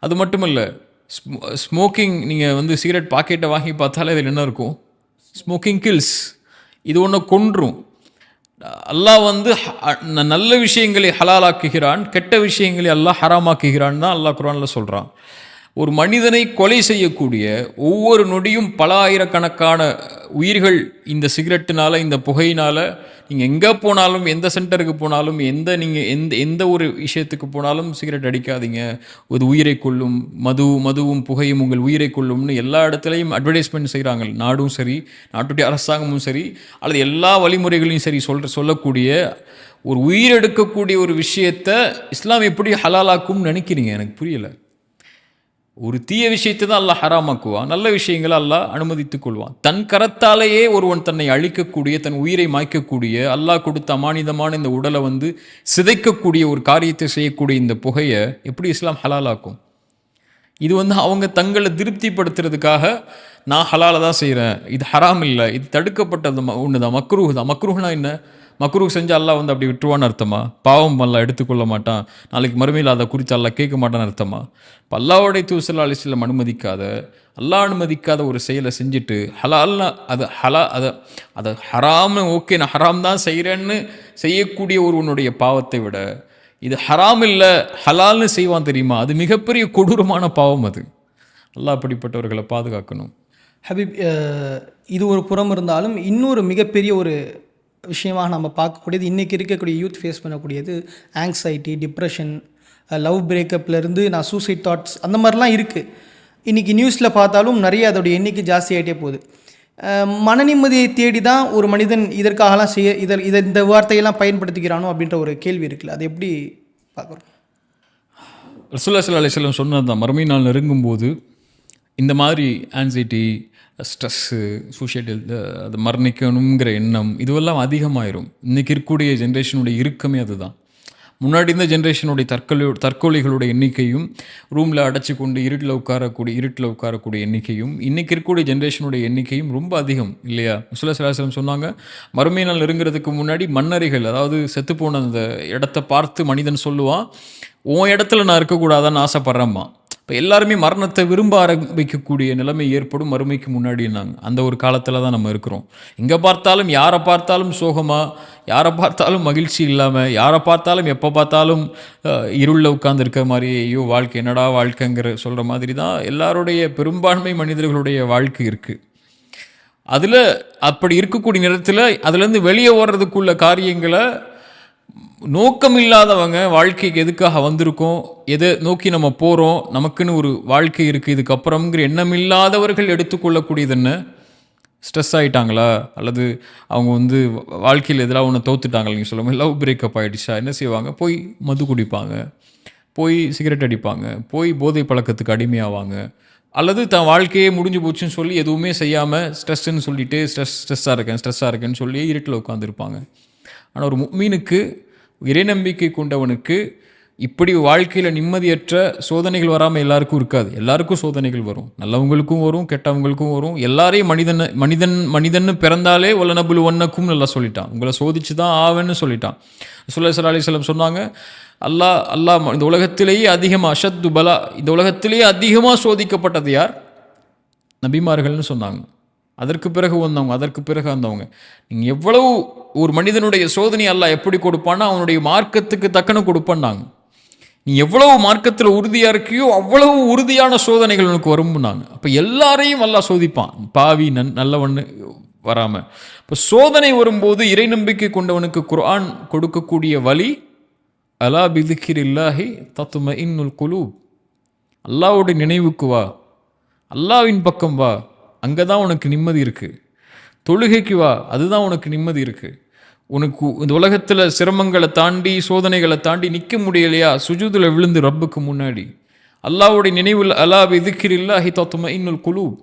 அது மட்டும் இல்லை, ஸ்மோக்கிங், நீங்கள் சிகரெட் பாக்கெட்டை வாங்கி பார்த்தாலே இதில் என்ன இருக்கும்? Smoking kills. இது ஒன்று கொன்றும். அல்லாஹ் நல்ல விஷயங்களை ஹலாலாக்குகிறான், கெட்ட விஷயங்களை அல்லாஹ் ஹராமாக்குகிறான் தான் அல்லாஹ் குர்ஆனில் சொல்கிறான். ஒரு மனிதனை கொலை செய்யக்கூடிய ஒவ்வொரு நொடியும் பல ஆயிரக்கணக்கான உயிர்கள் இந்த சிகரெட்டினால், இந்த புகையினால், நீங்கள் எங்கே போனாலும், எந்த சென்டருக்கு போனாலும், எந்த ஒரு விஷயத்துக்கு போனாலும் சிகரெட் அடிக்காதீங்க, ஒரு உயிரை கொள்ளும், மதுவும் புகையும் உங்கள் உயிரை கொள்ளும்னு எல்லா இடத்துலையும் அட்வர்டைஸ்மெண்ட் செய்கிறாங்க. நாடும் சரி, நாட்டுடைய அரசாங்கமும் சரி, அல்லது எல்லா வழிமுறைகளையும் சரி சொல்லக்கூடிய ஒரு உயிரெடுக்கக்கூடிய ஒரு விஷயத்தை இஸ்லாம் எப்படி ஹலாலாக்கும்னு நினைக்கிறீங்க? எனக்கு புரியலை. ஒரு தீய விஷயத்தை தான் அல்லாஹ் ஹராமாக்குவான், நல்ல விஷயங்களை அல்லாஹ் அனுமதித்துக் கொள்வான். தன் கரத்தாலேயே ஒருவன் தன்னை அழிக்கக்கூடிய, தன் உயிரை மாய்க்கக்கூடிய, அல்லாஹ் கொடுத்த அமானிதமான இந்த உடலை சிதைக்கக்கூடிய ஒரு காரியத்தை செய்யக்கூடிய இந்த புகையை எப்படி இஸ்லாம் ஹலாலாக்கும்? இது அவங்க தங்களை திருப்திப்படுத்துறதுக்காக நான் ஹலாலை தான் செய்கிறேன், இது ஹராம் இல்லை, இது தடுக்கப்பட்டது ஒன்று தான், மக்ரூஹ் தான். மக்ரூஹ்னா என்ன? மக்ரூஹ் செஞ்சு அல்லாஹ் அப்படி விட்டுருவான்னு அர்த்தமா? பாவம் அல்லாஹ் எடுத்துக்கொள்ள மாட்டான், நாளைக்கு மறுமையில் அதை குறித்து அல்லாஹ் கேட்க மாட்டான்னு அர்த்தமா? இப்போ அல்லாஹ்வுடைய தூதர் ஸல்லல்லாஹு அலைஹி வஸல்லம் அல்லாஹ் அனுமதிக்காத ஒரு செயலை செஞ்சுட்டு ஹலால்னா அதை ஹராம்னு, ஓகே நான் ஹராம் தான் செய்கிறேன்னு செய்யக்கூடிய ஒருவனுடைய பாவத்தை விட இது ஹராம் இல்லை ஹலால்னு செய்வான் தெரியுமா? அது மிகப்பெரிய கொடூரமான பாவம். அது அல்லாஹ் அப்படிப்பட்டவர்களை பாதுகாக்கணும். ஹபீப், இது ஒரு புறம் இருந்தாலும் இன்னொரு மிகப்பெரிய ஒரு விஷயமாக நம்ம பார்க்கக்கூடியது, இன்றைக்கி இருக்கக்கூடிய யூத் ஃபேஸ் பண்ணக்கூடியது ஆங்ஸைட்டி, டிப்ரெஷன், லவ் பிரேக்கப்லேருந்து நான் சூசைட் தாட்ஸ் அந்த மாதிரிலாம் இருக்குது. இன்றைக்கி நியூஸில் பார்த்தாலும் நிறைய அதோடைய எண்ணிக்கை ஜாஸ்தியாகிட்டே போகுது. மன நிம்மதியை தேடி தான் ஒரு மனிதன் இதற்காகலாம் இந்த வார்த்தையெல்லாம் பயன்படுத்திக்கிறானோ அப்படின்ற ஒரு கேள்வி இருக்குல்ல, அது எப்படி பார்க்குறோம்? ரசூலுல்லாஹி ஸல்லல்லாஹு அலைஹி வஸல்லம் சொன்னது தான், மறுமை நாள் நெருங்கும்போது இந்த மாதிரி ஆன்சைட்டி, ஸ்ட்ரெஸ்ஸு, சூசைடல், அது மரணிக்கணுங்கிற எண்ணம் இதுவெல்லாம் அதிகமாயிரும். இன்றைக்கி இருக்கக்கூடிய ஜென்ரேஷனுடைய இறுக்கமே அதுதான். முன்னாடி இந்த ஜென்ரேஷனுடைய தற்கொலைகளுடைய எண்ணிக்கையும், ரூமில் அடைச்சி கொண்டு இருட்டில் உட்காரக்கூடிய எண்ணிக்கையும், இன்றைக்கி இருக்கக்கூடிய ஜென்ரேஷனுடைய எண்ணிக்கையும் ரொம்ப அதிகம் இல்லையா? ரசூலுல்லாஹி ஸல்லல்லாஹு அலைஹி வஸல்லம் சொன்னாங்க, மறுமை நாள் நெருங்கிறதுக்கு முன்னாடி மண்ணறைகள், அதாவது செத்துப்போன அந்த இடத்த பார்த்து மனிதன் சொல்லுவான், உன் இடத்துல நான் இருக்கக்கூடாதான்னு ஆசைப்பட்றேம்மா. இப்போ எல்லாருமே மரணத்தை விரும்ப ஆரம்பிக்கக்கூடிய நிலைமை ஏற்படும் மறுமைக்கு முன்னாடினாங்க. அந்த ஒரு காலத்தில் தான் நம்ம இருக்கிறோம். எங்கே பார்த்தாலும், யாரை பார்த்தாலும் சோகமாக, யாரை பார்த்தாலும் மகிழ்ச்சி இல்லாமல், யாரை பார்த்தாலும் எப்போ பார்த்தாலும் இருளில் உட்கார்ந்து இருக்கிற மாதிரி, ஐயோ வாழ்க்கை என்னடா வாழ்க்கைங்கிற சொல்கிற மாதிரி தான் எல்லாருடைய பெரும்பான்மை மனிதர்களுடைய வாழ்க்கை இருக்குது. அதில் அப்படி இருக்கக்கூடிய நேரத்தில் அதுலேருந்து வெளியே ஓடுறதுக்குள்ள காரியங்களை நோக்கம் இல்லாதவங்க, வாழ்க்கைக்கு எதுக்காக வந்திருக்கோம், எதை நோக்கி நம்ம போகிறோம், நமக்குன்னு ஒரு வாழ்க்கை இருக்குது இதுக்கப்புறம்ங்கிற எண்ணம் இல்லாதவர்கள் எடுத்துக்கொள்ளக்கூடியது என்ன? ஸ்ட்ரெஸ் ஆகிட்டாங்களா, அல்லது அவங்க வாழ்க்கையில் எதிராக ஒன்று தோத்துட்டாங்களா, நீங்கள் சொல்லுவாங்க லவ் பிரேக்கப் ஆகிடுச்சா, என்ன செய்வாங்க? போய் மது குடிப்பாங்க, போய் சிகரெட் அடிப்பாங்க, போய் போதை பழக்கத்துக்கு அடிமையாவாங்க, அல்லது தன் வாழ்க்கையே முடிஞ்சு போச்சுன்னு சொல்லி எதுவுமே செய்யாமல் ஸ்ட்ரெஸ்ன்னு சொல்லிட்டு ஸ்ட்ரெஸ்ஸாக இருக்கேன்னு சொல்லி இருட்டில் உட்காந்துருப்பாங்க. ஆனால் ஒரு முஃமினுக்கு, இறைநம்பிக்கை கொண்டவனுக்கு இப்படி வாழ்க்கையில் நிம்மதியற்ற சோதனைகள் வராமல் எல்லாருக்கும் இருக்காது. எல்லாருக்கும் சோதனைகள் வரும், நல்லவங்களுக்கும் வரும், கெட்டவங்களுக்கும் வரும். எல்லாரையும் மனிதன்னு பிறந்தாலே வல்லனபுல் ஒன்னக்கும் நல்லா சொல்லிட்டான், உங்களை சோதிச்சு தான் ஆவேன்னு சொல்லிட்டான். ரசூலுல்லாஹி ஸல்லல்லாஹு அலைஹி வஸல்லம் சொன்னாங்க, அல்லாஹ் இந்த உலகத்திலேயே அதிகமாக அஷத்து பலா, இந்த உலகத்திலேயே அதிகமாக சோதிக்கப்பட்டது யார்? நபிமார்கள்னு சொன்னாங்க. அதற்கு பிறகு வந்தவங்க. நீங்கள் எவ்வளவு ஒரு மனிதனுடைய சோதனை அல்லாஹ் எப்படி கொடுப்பான்னா அவனுடைய மார்க்கத்துக்கு தக்கன கொடுப்பான்னாங்க. நீ எவ்வளவு மார்க்கத்தில் உறுதியாக இருக்கியோ அவ்வளவு உறுதியான சோதனைகள் உனக்கு வரும்னாங்க. அப்போ எல்லாரையும் அல்லாஹ் சோதிப்பான், பாவி நல்லவன்னு வராமல். இப்போ சோதனை வரும்போது இறை நம்பிக்கை கொண்டவனுக்கு குர்ஆன் கொடுக்கக்கூடிய வழி, அலா பிதிக்ரில்லாஹி தத்மஇன்னுல் குலூப், அல்லாஹ்வுடைய நினைவுக்கு வா, அல்லாஹ்வின் பக்கம் வா, அங்கே தான் உனக்கு நிம்மதி இருக்குது. தொழுகைக்கு வா, அதுதான் உனக்கு நிம்மதி இருக்குது. உனக்கு இந்த உலகத்தில் சிரமங்களை தாண்டி சோதனைகளை தாண்டி நிற்க முடியலையா, சுஜூதில் விழுந்து ரப்புக்கு முன்னாடி அல்லாஹ்வுடைய நினைவில் அலா பிதிக்ரில்லாஹி தத்மஇன்னுல் குலூப்,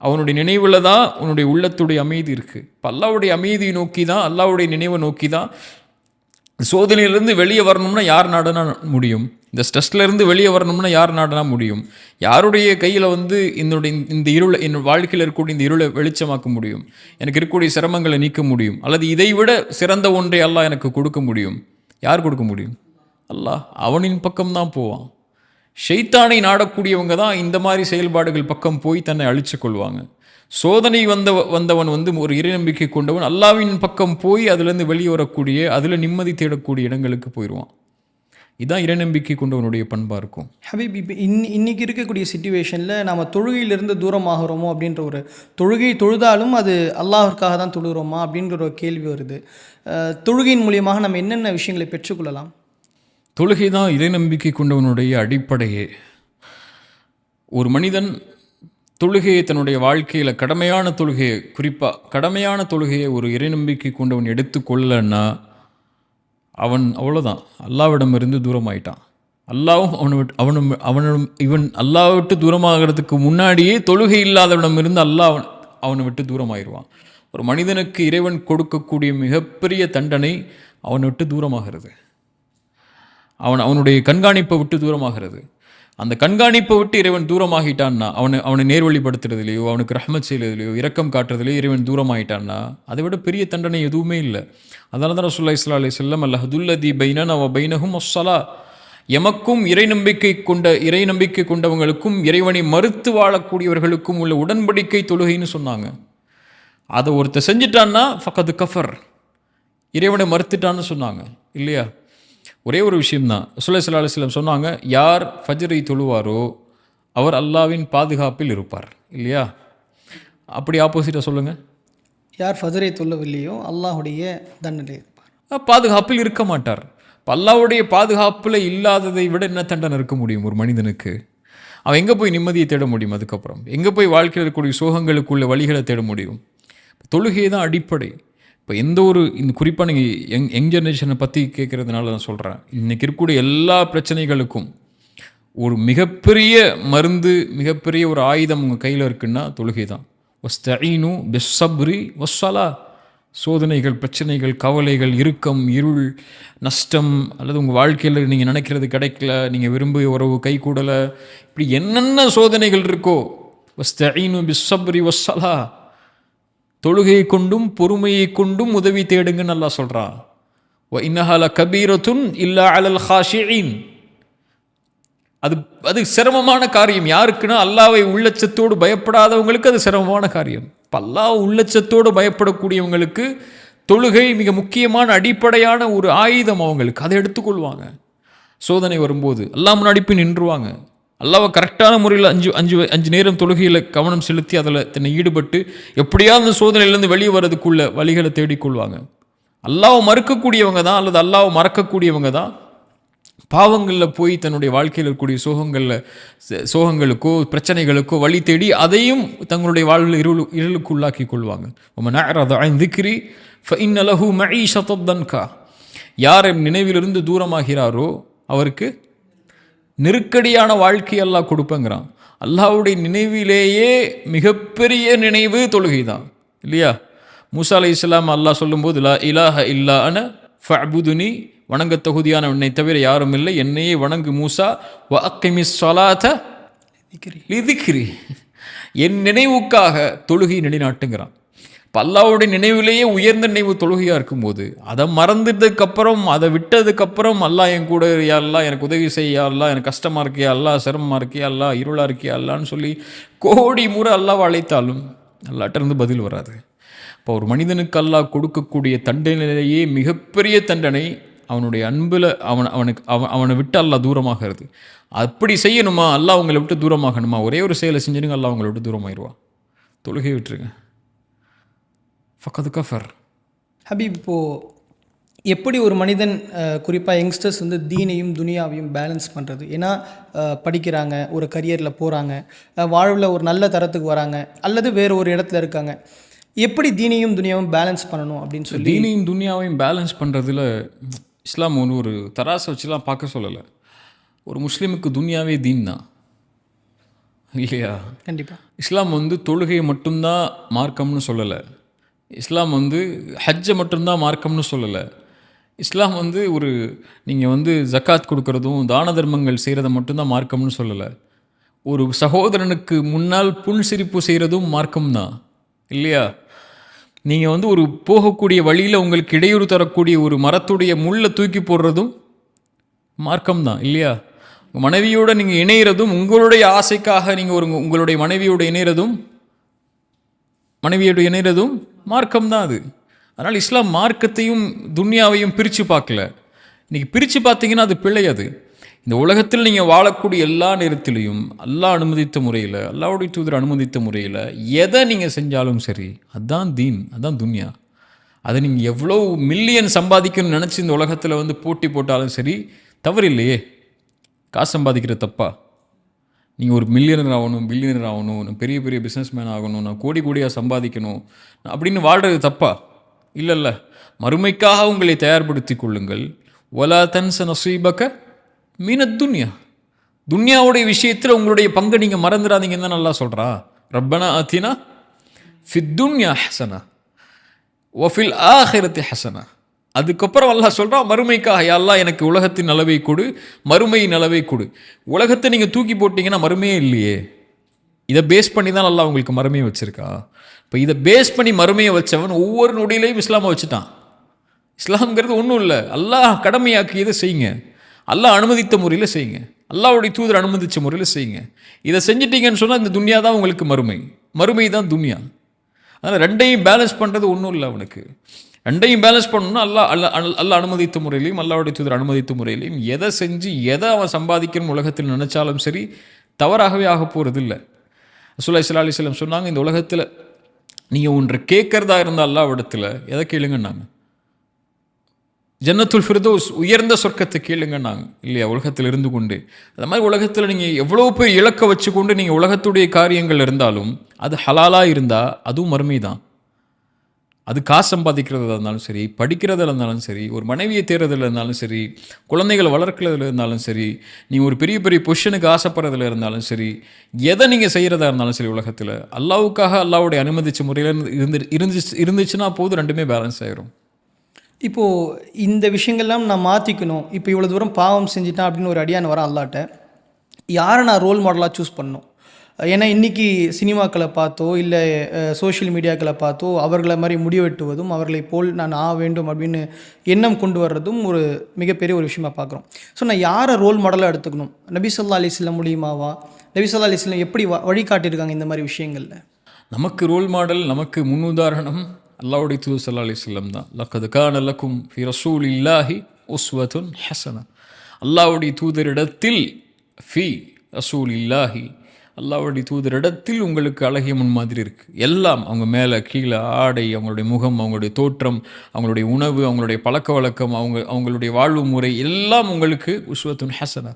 அவனுடைய நினைவில் தான் உன்னுடைய உள்ளத்துடைய அமைதி இருக்குது. இப்போ அல்லாஹ்வுடைய அமைதியை நோக்கி தான், அல்லாஹ்வுடைய நினைவை நோக்கி தான் சோதனையிலேருந்து வெளியே வரணும்னா யார் நாடனா முடியும்? இந்த ஸ்ட்ரெஸ்லேருந்து வெளியே வரணும்னா யார் நாடனா முடியும்? யாருடைய கையில் இந்த இருளை, என் வாழ்க்கையில் இருக்கக்கூடிய இந்த இருளை வெளிச்சமாக்க முடியும்? எனக்கு இருக்கக்கூடிய சிரமங்களை நீக்க முடியும்? அல்லது இதை விட சிறந்த ஒன்றை அல்லாஹ் எனக்கு கொடுக்க முடியும்? யார் கொடுக்க முடியும்? அல்லாஹ். அவனின் பக்கம்தான் போவான். ஷைத்தானை நாடக்கூடியவங்க தான் இந்த மாதிரி செயல்பாடுகள் பக்கம் போய் தன்னை அழிச்சு கொள்வாங்க. சோதனை வந்தவன் ஒரு இறை நம்பிக்கை கொண்டவன் அல்லாஹ்வின் பக்கம் போய் அதுலேருந்து வெளியே வரக்கூடிய, அதில் நிம்மதி தேடக்கூடிய இடங்களுக்கு போயிடுவான். இதுதான் இறை நம்பிக்கை கொண்டவனுடைய பண்பாக இருக்கும். ஹபீப், இப்போ இன்னைக்கு இருக்கக்கூடிய சுச்சுவேஷனில் நாம் தொழுகையிலிருந்து தூரமாகிறோமோ அப்படின்ற ஒரு, தொழுகை தொழுதாலும் அது அல்லாஹ்விற்காக தான் தொழுகிறோமா அப்படின்ற ஒரு கேள்வி வருது. தொழுகையின் மூலியமாக நம்ம என்னென்ன விஷயங்களை பெற்றுக்கொள்ளலாம்? தொழுகை தான் இறை நம்பிக்கை கொண்டவனுடைய அடிப்படையே. ஒரு மனிதன் தொழுகையை தன்னுடைய வாழ்க்கையில் கடமையான தொழுகையை, குறிப்பாக கடமையான தொழுகையை ஒரு இறை நம்பிக்கை கொண்டவன் எடுத்துக்கொள்ளன்னா அவன் அவ்வளோதான், அல்லாஹ்விடமிருந்து தூரமாயிட்டான். அல்லாஹ்வும் இவன் அல்லாஹ் விட்டு தூரமாகிறதுக்கு முன்னாடியே தொழுகை இல்லாதவனிடமிருந்து அல்லாஹ் அவனை விட்டு தூரமாயிடுவான். ஒரு மனிதனுக்கு இறைவன் கொடுக்கக்கூடிய மிகப்பெரிய தண்டனை அவனை விட்டு தூரமாகிறது, அவனுடைய கண்காணிப்பை விட்டு தூரமாகிறது. அந்த கண்காணிப்பை விட்டு இறைவன் தூரமாகிட்டான்னா, அவனை நேர்வழிப்படுத்துறதுலையோ, அவனுக்கு ரஹ்மத் செய்யறதுலையோ, இரக்கம் காட்டுறதுலையோ இறைவன் தூரமாகிட்டான்னா அதை விட பெரிய தண்டனை எதுவுமே இல்லை. அதனால தான் ரசூலுல்லாஹி ஸல்லல்லாஹு அலைஹி வஸல்லம் அல்ஹதுல்லதி பைனனா வ பைனஹும் அஸ்ஸலா, எமக்கும் இறை நம்பிக்கை கொண்டவங்களுக்கும் இறைவனை மறுத்து வாழக்கூடியவர்களுக்கும் உள்ள உடன்படிக்கை தொழுகைன்னு சொன்னாங்க. அதை ஒருத்தர் செஞ்சிட்டான்னா ஃபக்கது கஃபர், இறைவனை மறுத்துட்டான்னு சொன்னாங்க இல்லையா? ஒரே ஒரு விஷயம்தான். ரசூலுல்லாஹி ஸல்லல்லாஹு அலைஹி வஸல்லம் சொன்னாங்க, யார் ஃபஜ்ரை தொழுவாரோ அவர் அல்லாஹ்வின் பாதுகாப்பில் இருப்பார் இல்லையா? அப்படி ஆப்போசிட்டாக சொல்லுங்கள். யார் ஃபஜ்ரை தொல்லவில்லையோ அல்லாஹுடைய தண்டனை இருப்பார், பாதுகாப்பில் இருக்க மாட்டார். இப்போ அல்லாஹ்வுடைய பாதுகாப்பில் இல்லாததை விட என்ன தண்டனை இருக்க முடியும் ஒரு மனிதனுக்கு? அவன் எங்கே போய் நிம்மதியை தேட முடியும்? அதுக்கப்புறம் எங்கே போய் வாழ்க்கையில் இருக்கக்கூடிய சோகங்களுக்குள்ள வழிகளை தேட முடியும்? தொழுகை தான் அடிப்படை. இப்போ இந்த குறிப்பாக நீங்கள் யங் ஜெனரேஷனை பற்றி கேட்குறதுனால நான் சொல்கிறேன், இன்றைக்கி இருக்கக்கூடிய எல்லா பிரச்சனைகளுக்கும் ஒரு மிகப்பெரிய மருந்து, மிகப்பெரிய ஒரு ஆயுதம் உங்கள் கையில் இருக்குன்னா தொழுகை தான். வஸ்தஈனு பிஸ்ஸப்ரி வஸ்ஸலா. சோதனைகள், பிரச்சனைகள், கவலைகள், இறுக்கம், இருள், நஷ்டம், அல்லது உங்கள் வாழ்க்கையில் நீங்கள் நினைக்கிறது கிடைக்கல, நீங்கள் விரும்பிய உறவு கை கூடலை, இப்படி என்னென்ன சோதனைகள் இருக்கோ, வஸ்தஈனு பிஸ்ஸப்ரி வஸ்ஸலா, தொழுகையை கொண்டும் பொறுமையை கொண்டும் உதவி தேடுங்கன்னு அல்லாஹ் சொல்கிறான். வ இன்னஹா லகபீரத்துன் இல்லா அலல் ஹாஷிஈன். அது சிரமமான காரியம். யாருக்குன்னா அல்லாஹ்வை உள்ளச்சத்தோடு பயப்படாதவங்களுக்கு அது சிரமமான காரியம். இப்போ அல்லாஹ் உள்ளச்சத்தோடு பயப்படக்கூடியவங்களுக்கு தொழுகை மிக முக்கியமான அடிப்படையான ஒரு ஆயுதம். அவங்களுக்கு அதை எடுத்துக்கொள்வாங்க. சோதனை வரும்போது அல்லாஹ் முன்னாடி போய் நின்றுவாங்க. அல்லாஹ்வை கரெக்டான முறையில் அஞ்சு நேரம் தொழுகையில் கவனம் செலுத்தி அதில் தன்னை ஈடுபட்டு எப்படியாவது அந்த சோதனையிலேருந்து வெளியே வர்றதுக்குள்ள வழிகளை தேடிக்கொள்வாங்க. அல்லாஹ்வை மறுக்கக்கூடியவங்க தான், அல்லது அல்லாஹ்வை மறக்கக்கூடியவங்க தான் பாவங்களில் போய் தன்னுடைய வாழ்க்கையில் இருக்கக்கூடிய சோகங்களுக்கோ பிரச்சனைகளுக்கோ வழி தேடி அதையும் தங்களுடைய வாழ்வில் இருளுக்கு உள்ளாக்கி கொள்வாங்க. யார் நினைவிலிருந்து தூரமாகிறாரோ அவருக்கு நெருக்கடியான வாழ்க்கை அல்லாஹ் கொடுப்பங்கிறான். அல்லாஹ்வுடைய நினைவிலேயே மிகப்பெரிய நினைவு தொழுகை தான் இல்லையா? மூசா அலைஹிஸ்ஸலாம் அல்லாஹ் சொல்லும்போது லா இலாஹ இல்லா அன ஃபஅபுதுனி, வணங்க தகுதியான என்னை தவிர யாரும் இல்லை, என்னையே வணங்கு மூசா, வ அக்கிமிஸ் ஸலாத லிதிக்ரி, என் நினைவுக்காக தொழுகை நிலைநாட்டுங்கிறான். இப்போ அல்லாஹ்வுடைய நினைவிலேயே உயர்ந்த நினைவு தொழுகையாக இருக்கும்போது அதை மறந்துட்டதுக்கப்புறம், அதை விட்டதுக்கப்புறம் அல்லாஹ் என் கூட யா அல்லாஹ் எனக்கு உதவி செய்யா அல்லாஹ், எனக்கு கஷ்டமாக இருக்கியா அல்லாஹ், சிரமமாக இருக்கியா அல்லாஹ், இருளாக இருக்கியா அல்லான்னு சொல்லி கோடி முறை அல்லாஹ் அழைத்தாலும் அல்லாஹ்ட்ட பதில் வராது. இப்போ ஒரு மனிதனுக்கு அல்லாஹ் கொடுக்கக்கூடிய தண்டனையிலேயே மிகப்பெரிய தண்டனை அவனுடைய அன்பில் அவனை விட்டு அல்லாஹ் தூரமாகிறது. அப்படி செய்யணுமா, அல்லாஹ் அவங்களை விட்டு தூரமாகணுமா, ஒரே ஒரு செயலை செஞ்சுருங்க, அல்லாஹ் அவங்களை விட்டு தூரமாயிடுவா. தொழுகை விட்டுருங்க. ஃபக்கது கஃபர். ஹபீப், இப்போது எப்படி ஒரு மனிதன் குறிப்பாக யங்ஸ்டர்ஸ் வந்து தீனையும் துனியாவையும் பேலன்ஸ் பண்ணுறது? ஏன்னா படிக்கிறாங்க, ஒரு கரியரில் போகிறாங்க, வாழ்வில் ஒரு நல்ல தரத்துக்கு வராங்க, அல்லது வேறு ஒரு இடத்துல இருக்காங்க. எப்படி தீனையும் துனியாவும் பேலன்ஸ் பண்ணணும் அப்படின்னு சொல்லி தீனையும் துனியாவையும் பேலன்ஸ் பண்ணுறதுல இஸ்லாம் ஒரு தராசை வச்சுலாம் பார்க்க சொல்லலை. ஒரு முஸ்லீமுக்கு துனியாவே தீன் தான் இல்லையா? கண்டிப்பாக இஸ்லாம் தொழுகையை மட்டும்தான் மார்க்கம்னு சொல்லலை. இஸ்லாம் ஹஜ்ஜை மட்டும்தான் மார்க்கம்னு சொல்லலை. இஸ்லாம் ஒரு நீங்கள் ஜக்காத் கொடுக்கறதும் தான தர்மங்கள் செய்கிறத மட்டும்தான் மார்க்கம்னு சொல்லலை. ஒரு சகோதரனுக்கு முன்னால் புன்சிரிப்பு செய்கிறதும் மார்க்கம்தான் இல்லையா? நீங்கள் ஒரு போகக்கூடிய வழியில் உங்களுக்கு இடையூறு தரக்கூடிய ஒரு மரத்துடைய முள்ளை தூக்கி போடுறதும் மார்க்கம்தான் இல்லையா? மனைவியோடு நீங்கள் இணைகிறதும் உங்களுடைய ஆசைக்காக நீங்கள் உங்களுடைய மனைவியோடு இணைகிறதும் மார்க்கம்தான் அது. அதனால் இஸ்லாம் மார்க்கத்தையும் துன்யாவையும் பிரித்து பார்க்கல. இன்றைக்கி பிரித்து பார்த்தீங்கன்னா அது பிழை. அது இந்த உலகத்தில் நீங்கள் வாழக்கூடிய எல்லா நேரத்திலையும் அல்லாஹ் அனுமதித்த முறையில், அல்லாஹ்வுடைய தூதர் அனுமதித்த முறையில் எதை நீங்கள் செஞ்சாலும் சரி, அதுதான் தீன், அதுதான் துன்யா. அதை நீங்கள் எவ்வளோ மில்லியன் சம்பாதிக்கணும்னு நினச்சி இந்த உலகத்தில் போட்டி போட்டாலும் சரி, தவறு இல்லையே. காசு சம்பாதிக்கிற தப்பா? நீங்கள் ஒரு மில்லியனர் ஆகணும், பில்லியனர் ஆகணும், நான் பெரிய பெரிய பிஸ்னஸ் மேன் ஆகணும், நான் கோடி கோடியாக சம்பாதிக்கணும் அப்படின்னு வாழ்கிறது தப்பா? இல்லைல்ல. மறுமைக்காக உங்களை தயார்படுத்தி கொள்ளுங்கள். வலா தன்ஸ நஸீபக மினத் துன்யா. துன்யாவுடைய விஷயத்தில் உங்களுடைய பங்கை நீங்கள் மறந்துடாதீங்கன்னு தான் நல்லா சொல்கிறா. ரப்பனா ஆத்தினா ஃபித் துன்யா ஹஸனா வஃபில் ஆஹிரத்தி ஹஸனா. அதுக்கப்புறம் அல்லாஹ் சொல்கிறான் மறுமைக்காக, யா அல்லாஹ் எனக்கு உலகத்தின் நலவை கொடு, மறுமை நலவை கொடு. உலகத்தை நீங்கள் தூக்கி போட்டிங்கன்னா மறுமையே இல்லையே. இதை பேஸ் பண்ணி தான் அல்லாஹ் உங்களுக்கு மறுமையை வச்சுருக்கா. இப்போ இதை பேஸ் பண்ணி மறுமையை வச்சவன் ஒவ்வொரு நொடியிலையும் இஸ்லாமை வச்சுட்டான். இஸ்லாம்ங்கிறது ஒன்றும் இல்லை, அல்லாஹ் கடமையாக்கியதை செய்யுங்க, அல்லாஹ் அனுமதித்த முறையில் செய்யுங்க, அல்லாஹ்வுடைய தூதர் அனுமதித்த முறையில் செய்யுங்க. இதை செஞ்சிட்டீங்கன்னு சொன்னால் இந்த துன்யா தான் உங்களுக்கு மறுமை தான் துன்யா. அதனால் ரெண்டையும் பேலன்ஸ் பண்ணுறது ஒன்றும் இல்லை அவனுக்கு. ரெண்டையும் பேலன்ஸ் பண்ணணும்னா அல்லாஹ் அனுமதித்த முறையிலையும் அல்லாஹ்வுடைய தூதர் அனுமதித்த முறையிலையும் எதை செஞ்சு எதை அவன் சம்பாதிக்கணும் உலகத்தில் நினச்சாலும் சரி, தவறாகவே ஆக போகிறது இல்லை. ரசூலுல்லாஹி ஸல்லல்லாஹு அலைஹி வஸல்லம் சொன்னாங்க, இந்த உலகத்தில் நீங்கள் ஒன்றை கேட்குறதா இருந்தால் அல்லாஹ்விடத்தில் எதை கேளுங்கன்னாங்க? ஜன்னத்துல் ஃபிர்தௌஸ், உயர்ந்த சொர்க்கத்தை கேளுங்கன்னாங்க இல்லையா? உலகத்தில் இருந்து கொண்டு. அது மாதிரி உலகத்தில் நீங்கள் எவ்வளோ போய் இலக்க வச்சு கொண்டு நீங்கள் உலகத்துடைய காரியங்கள் இருந்தாலும் அது ஹலாலாக இருந்தால் அதுவும் மறுமை தான். அது காசு சம்பாதிக்கிறதா இருந்தாலும் சரி, படிக்கிறதுல இருந்தாலும் சரி, ஒரு மனைவியை தேர்றதுல இருந்தாலும் சரி, குழந்தைகளை வளர்க்கிறதுல இருந்தாலும் சரி, நீங்கள் ஒரு பெரிய பெரிய பொசிஷனுக்கு ஆசைப்படுறதுல இருந்தாலும் சரி, எதை நீங்கள் செய்கிறதா இருந்தாலும் சரி, உலகத்தில் அல்லாஹ்வுக்காக அல்லாஹ்வுடைய அனுமதிச்ச முறையில் இருந்துச்சுன்னா போது, ரெண்டுமே பேலன்ஸ் ஆகிரும். இப்போது இந்த விஷயங்கள்லாம் நான் மாற்றிக்கணும், இப்போ இவ்வளோ தூரம் பாவம் செஞ்சுட்டான் அப்படின்னு ஒரு அடியான் வர அல்லாட்ட யாரை நான் ரோல் மாடலாக சூஸ் பண்ணணும்? ஏன்னா இன்றைக்கி சினிமாக்களை பார்த்தோ இல்லை சோஷியல் மீடியாக்களை பார்த்தோ அவர்களை மாதிரி முடிவெட்டுவதும் அவர்களை போல் நான் வேண்டும் அப்படின்னு எண்ணம் கொண்டு வர்றதும் ஒரு மிகப்பெரிய ஒரு விஷயமாக பார்க்குறோம். ஸோ நான் யாரை ரோல் மாடலாக எடுத்துக்கணும்? நபி ஸல்லல்லாஹு அலைஹி வஸல்லம் மூலியமாவா? நபி ஸல்லல்லாஹு அலைஹி வஸல்லம் எப்படி வழிகாட்டியிருக்காங்க இந்த மாதிரி விஷயங்களில்? நமக்கு ரோல் மாடல், நமக்கு முன்னுதாரணம் அல்லாஹ்வுடைய தூதர் ஸல்லல்லாஹு அலைஹி வஸல்லம் தான். லக்கத் கான லக்கும் ஃபி ரசூலில்லாஹி உஸ்வத்துன் ஹஸனா. அல்லாஹ்வுடைய தூதரிடத்தில், ஃபி ரசூலில்லாஹி, அல்லாஹ்வுடைய தூதரிடத்தில் உங்களுக்கு அழகிய முன்மாதிரி இருக்குது. எல்லாம் அவங்க மேலே கீழே, ஆடை, அவங்களுடைய முகம், அவங்களுடைய தோற்றம், அவங்களுடைய உணவு, அவங்களுடைய பழக்க வழக்கம், அவங்களுடைய வாழ்வு முறை எல்லாம் உங்களுக்கு உஸ்வத்துன் ஹஸனா.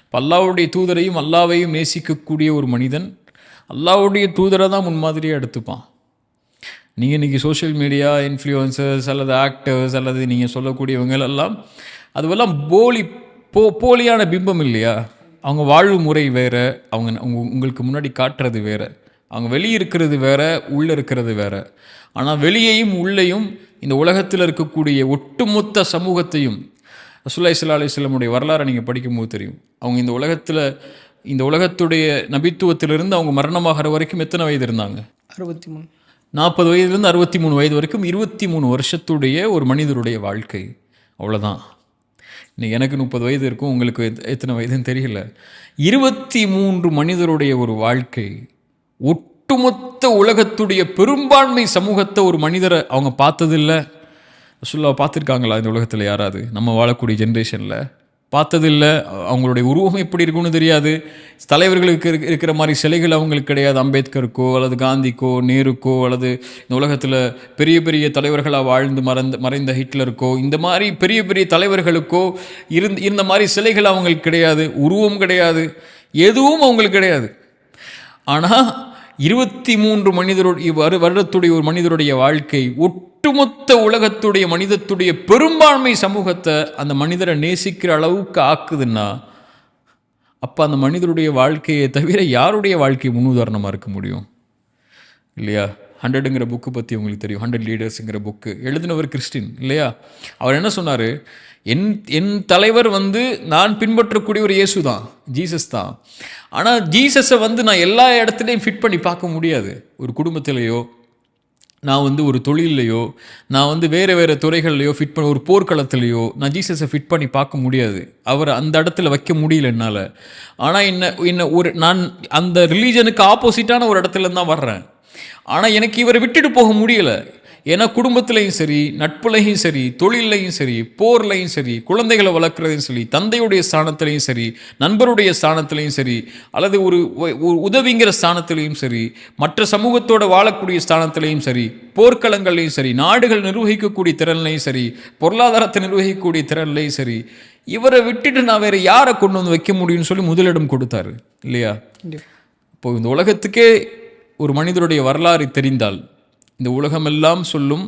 இப்போ அல்லாஹ்வுடைய தூதரையும் அல்லாஹ்வையும் நேசிக்கக்கூடிய ஒரு மனிதன் அல்லாஹ்வுடைய தூதரை தான் முன்மாதிரியாக எடுத்துப்பான். நீங்கள் இன்றைக்கி சோஷியல் மீடியா இன்ஃப்ளூயன்சர்ஸ் அல்லது ஆக்டர்ஸ் அல்லது நீங்கள் சொல்லக்கூடியவங்களெல்லாம் அதுவெல்லாம் போலியான பிம்பம் இல்லையா? அவங்க வாழ்வு முறை வேறு, அவங்க உங்களுக்கு முன்னாடி காட்டுறது வேறு, அவங்க வெளியே இருக்கிறது வேறு, உள்ளே இருக்கிறது வேறு. ஆனால் வெளியேயும் உள்ளேயும் இந்த உலகத்தில் இருக்கக்கூடிய ஒட்டுமொத்த சமூகத்தையும் ரசூலுல்லாஹி ஸல்லல்லாஹு அலைஹி வஸல்லமுடைய வரலாறை நீங்கள் படிக்கும்போது தெரியும். அவங்க இந்த உலகத்துடைய நபித்துவத்திலிருந்து அவங்க மரணமாகிற வரைக்கும் எத்தனை வயது இருந்தாங்க? 63. 40 வயதுலேருந்து 63 வயது வரைக்கும் 23 வருஷத்துடைய ஒரு மனிதருடைய வாழ்க்கை. அவ்வளோதான். இன்னைக்கு எனக்கு 30 வயது இருக்கும், உங்களுக்கு எத்தனை வயதுன்னு தெரியல. 23 மனிதருடைய ஒரு வாழ்க்கை, ஒட்டுமொத்த உலகத்துடைய பெரும்பான்மை சமூகத்தை ஒரு மனிதரை அவங்க பார்த்ததில்லை. ரசூலுல்லாஹ் பார்த்துருக்காங்களா இந்த உலகத்தில் யாராவது? நம்ம வாழக்கூடிய ஜென்ரேஷனில் பார்த்ததில்லை, அவங்களுடைய உருவம் எப்படி இருக்குன்னு தெரியாது, தலைவர்களுக்கு இருக்கிற மாதிரி சிலைகள் அவங்களுக்கு கிடையாது. அம்பேத்கருக்கோ அல்லது காந்திக்கோ நேருக்கோ அல்லது இந்த உலகத்தில் பெரிய பெரிய தலைவர்களாக வாழ்ந்து மறைந்த ஹிட்லருக்கோ இந்த மாதிரி பெரிய பெரிய தலைவர்களுக்கோ இருந்த மாதிரி சிலைகள் அவங்களுக்கு கிடையாது, உருவம் கிடையாது, எதுவும் அவங்களுக்கு கிடையாது. ஆனால் 23 வருடத்துடைய ஒரு மனிதருடைய வாழ்க்கை ஒட்டுமொத்த உலகத்துடைய மனிதத்துடைய பெரும்பான்மை சமூகத்தை அந்த மனிதரை நேசிக்கிற அளவுக்கு ஆக்குதுன்னா, அப்போ அந்த மனிதருடைய வாழ்க்கையை தவிர யாருடைய வாழ்க்கை முன்னுதாரணமாக இருக்க முடியும் இல்லையா? 100ங்கிற புக்கு பற்றி உங்களுக்கு தெரியும், 100 லீடர்ஸுங்கிற புக்கு எழுதினவர் கிறிஸ்டின் இல்லையா? அவர் என்ன சொன்னார், என் தலைவர் நான் பின்பற்றக்கூடிய ஒரு இயேசு தான், ஜீசஸ் தான். ஆனால் ஜீசஸை நான் எல்லா இடத்துலையும் ஃபிட் பண்ணி பார்க்க முடியாது. ஒரு குடும்பத்திலேயோ, நான் ஒரு தொழிலையோ, நான் வேறு துறைகள்லையோ ஃபிட் பண்ண, ஒரு போர்க்களத்துலையோ நான் ஜீசஸை ஃபிட் பண்ணி பார்க்க முடியாது. அவரை அந்த இடத்துல வைக்க முடியல என்னால். ஆனால் நான் அந்த ரிலீஜனுக்கு ஆப்போசிட்டான ஒரு இடத்துல தான் வர்றேன். ஆனால் எனக்கு இவரை விட்டுட்டு போக முடியலை. ஏன்னா குடும்பத்திலையும் சரி, நட்புலையும் சரி, தொழிலையும் சரி, போர்லையும் சரி, குழந்தைகளை வளர்க்குறதையும் சரி, தந்தையுடைய ஸ்தானத்திலையும் சரி, நண்பருடைய ஸ்தானத்திலையும் சரி, அல்லது ஒரு உதவிங்கிற ஸ்தானத்திலையும் சரி, மற்ற சமூகத்தோடு வாழக்கூடிய ஸ்தானத்திலையும் சரி, போர்க்களங்கள்லையும் சரி, நாடுகள் நிர்வகிக்கக்கூடிய திறன்லையும் சரி, பொருளாதாரத்தை நிர்வகிக்கக்கூடிய திறன்லையும் சரி, இவரை விட்டுட்டு நான் வேறு யாரை கொண்டு வைக்க முடியும்னு சொல்லி முதலிடம் கொடுத்தாரு இல்லையா? இப்போ இந்த உலகத்துக்கே ஒரு மனிதருடைய வரலாறு தெரிந்தால் இந்த உலகமெல்லாம் சொல்லும்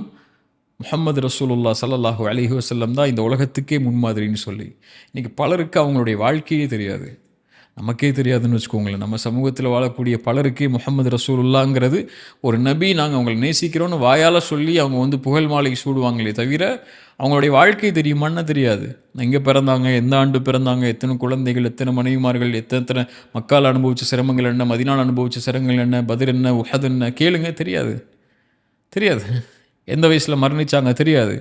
முஹம்மது ரசூலுல்லாஹ் ஸல்லல்லாஹு அலைஹி வஸல்லம் தான் இந்த உலகத்துக்கே முன்மாதிரின்னு சொல்லி. இன்றைக்கி பலருக்கு அவங்களுடைய வாழ்க்கையே தெரியாது, நமக்கே தெரியாதுன்னு வச்சுக்கோங்களேன். நம்ம சமூகத்தில் வாழக்கூடிய பலருக்கே முஹம்மது ரசூலுல்லாங்கிறது ஒரு நபி, நாங்கள் அவங்களை நேசிக்கிறோன்னு வாயால் சொல்லி அவங்க புகழ் மாலை சூடுவாங்களே தவிர அவங்களுடைய வாழ்க்கை தெரியுமான்னு தெரியாது. எங்கே பிறந்தாங்க, எந்த ஆண்டு பிறந்தாங்க, எத்தனை குழந்தைகள், எத்தனை மனைவிமார்கள், எத்தனை மக்கள் அனுபவித்த சிரமங்கள் என்ன, மதீனாவில் அனுபவித்த சிரமங்கள் என்ன, பத்ர் என்ன, உஹத் என்ன கேளுங்க, தெரியாது. எந்த வயசில் மரணித்தாங்க தெரியாது.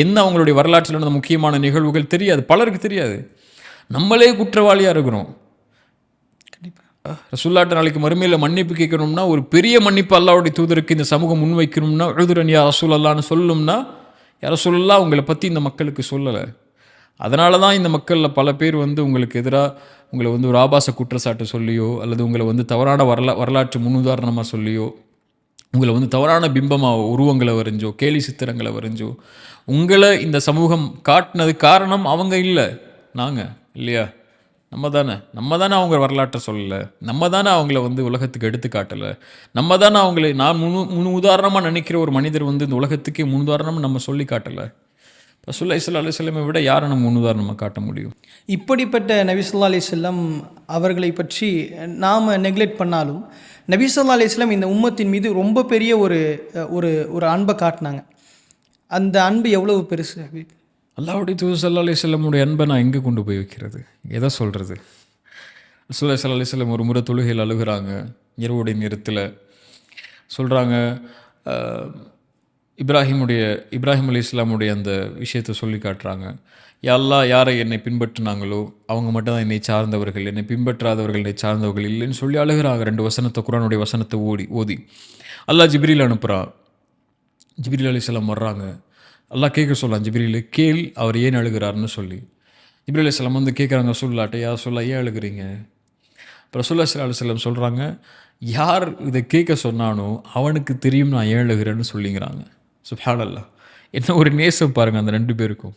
என்ன அவங்களுடைய வரலாற்றில் நடந்த முக்கியமான நிகழ்வுகள் தெரியாது, பலருக்கு தெரியாது. நம்மளே குற்றவாளியாக இருக்கிறோம். ரசூலுல்லாஹ் நாளைக்கு மறுமையில் மன்னிப்பு கேட்கணும்னா, ஒரு பெரிய மன்னிப்பு அல்லாஹ்வுடைய தூதருக்கு இந்த சமூகம் முன்வைக்கணும்னா, உதுரன் யா ரசூலல்லாஹ்னு சொல்லணும்னா, யா ரசூலல்லாஹ் உங்களை பற்றி இந்த மக்களுக்கு சொல்லலை. அதனால தான் இந்த மக்களில் பல பேர் உங்களுக்கு எதிராக உங்களை ஒரு ஆபாச குற்றச்சாட்டு சொல்லியோ, அல்லது உங்களை தவறான வரலாற்று முன்னுதாரணமாக சொல்லியோ, உங்களை தவறான பிம்பமாக உருவங்களை வரைஞ்சோ, கேலி சித்திரங்களை வரைஞ்சோ உங்களை இந்த சமூகம் காட்டினது காரணம் அவங்க இல்லை, நாங்கள் இல்லையா? நம்ம தானே அவங்க வரலாற்றை சொல்லலை, நம்ம தானே அவங்கள உலகத்துக்கு எடுத்து காட்டலை, நம்ம தானே அவங்களை நான் முன் உதாரணமாக நினைக்கிற ஒரு மனிதர் இந்த உலகத்துக்கே முன்னுதாரணமாக நம்ம சொல்லி காட்டலை. ரசூலுல்லாஹி ஸல்லல்லாஹு அலைஹி வஸல்லம் விட யாரை நம்ம முன்னுதாரணமாக காட்ட முடியும்? இப்படிப்பட்ட நபி ஸல்லல்லாஹு அலைஹி வஸல்லம் அவர்களை பற்றி நாம் நெக்லெக்ட் பண்ணாலும், நபி ஸல்லல்லாஹு அலைஹி வஸல்லம் இந்த உம்மத்தின் மீது ரொம்ப பெரிய ஒரு ஒரு ஒரு அன்பை காட்டினாங்க. அந்த அன்பு எவ்வளவு பெருசு? அல்லாஹ்வுடைய தூதர் ஸல்லல்லாஹு அலைஹி வஸல்லமுடைய அன்பை நான் எங்கே கொண்டு போய் வைக்கிறது, எதை சொல்கிறது? ரசூலுல்லாஹி ஸல்லல்லாஹு அலைஹி வஸல்லம் ஒரு முறை தொழுகையில் அழுகிறாங்க, இரவுடைய நேரத்தில் சொல்கிறாங்க, இப்ராஹிம் அலைஹிஸ்ஸலாமுடைய அந்த விஷயத்தை சொல்லி காட்டுறாங்க. யா அல்லாஹ், யாரை என்னை பின்பற்றினாங்களோ அவங்க மட்டும் தான் என்னை சார்ந்தவர்கள், என்னை பின்பற்றாதவர்கள் என்னை சார்ந்தவர்கள் இல்லைன்னு சொல்லி அழுகிறாங்க. 2 வசனத்தை, குர்ஆனுடைய வசனத்தை ஓதி அல்லாஹ் ஜிப்ரீல் அனுப்புகிறான். ஜிப்ரீல் அலைஹிஸ்ஸலாம் வர்றாங்க. அல்லாஹ் கேட்க சொல்லலாம், ஜிப்ரீல் கேள் அவர் ஏன் அழுகிறாருன்னு சொல்லி. ஜிப்ரீல் அலைஹிஸ்ஸலாம் கேட்குறாங்க ரசூலுல்லாஹ்ட்ட, யா ரசூலுல்லாஹ் ஏன் அழுகிறீங்க? இப்போ ரசூலுல்லாஹி ஸல்லல்லாஹு அலைஹி வஸல்லம் சொல்கிறாங்க, யார் இதை கேட்க சொன்னானோ அவனுக்கு தெரியும் நான் ஏன் அழுகிறேன்னு சொல்லிங்கிறாங்க. சுப்ஹானல்லாஹ், என்ன ஒரு நேசம் பாருங்கள் அந்த 2 பேருக்கும்.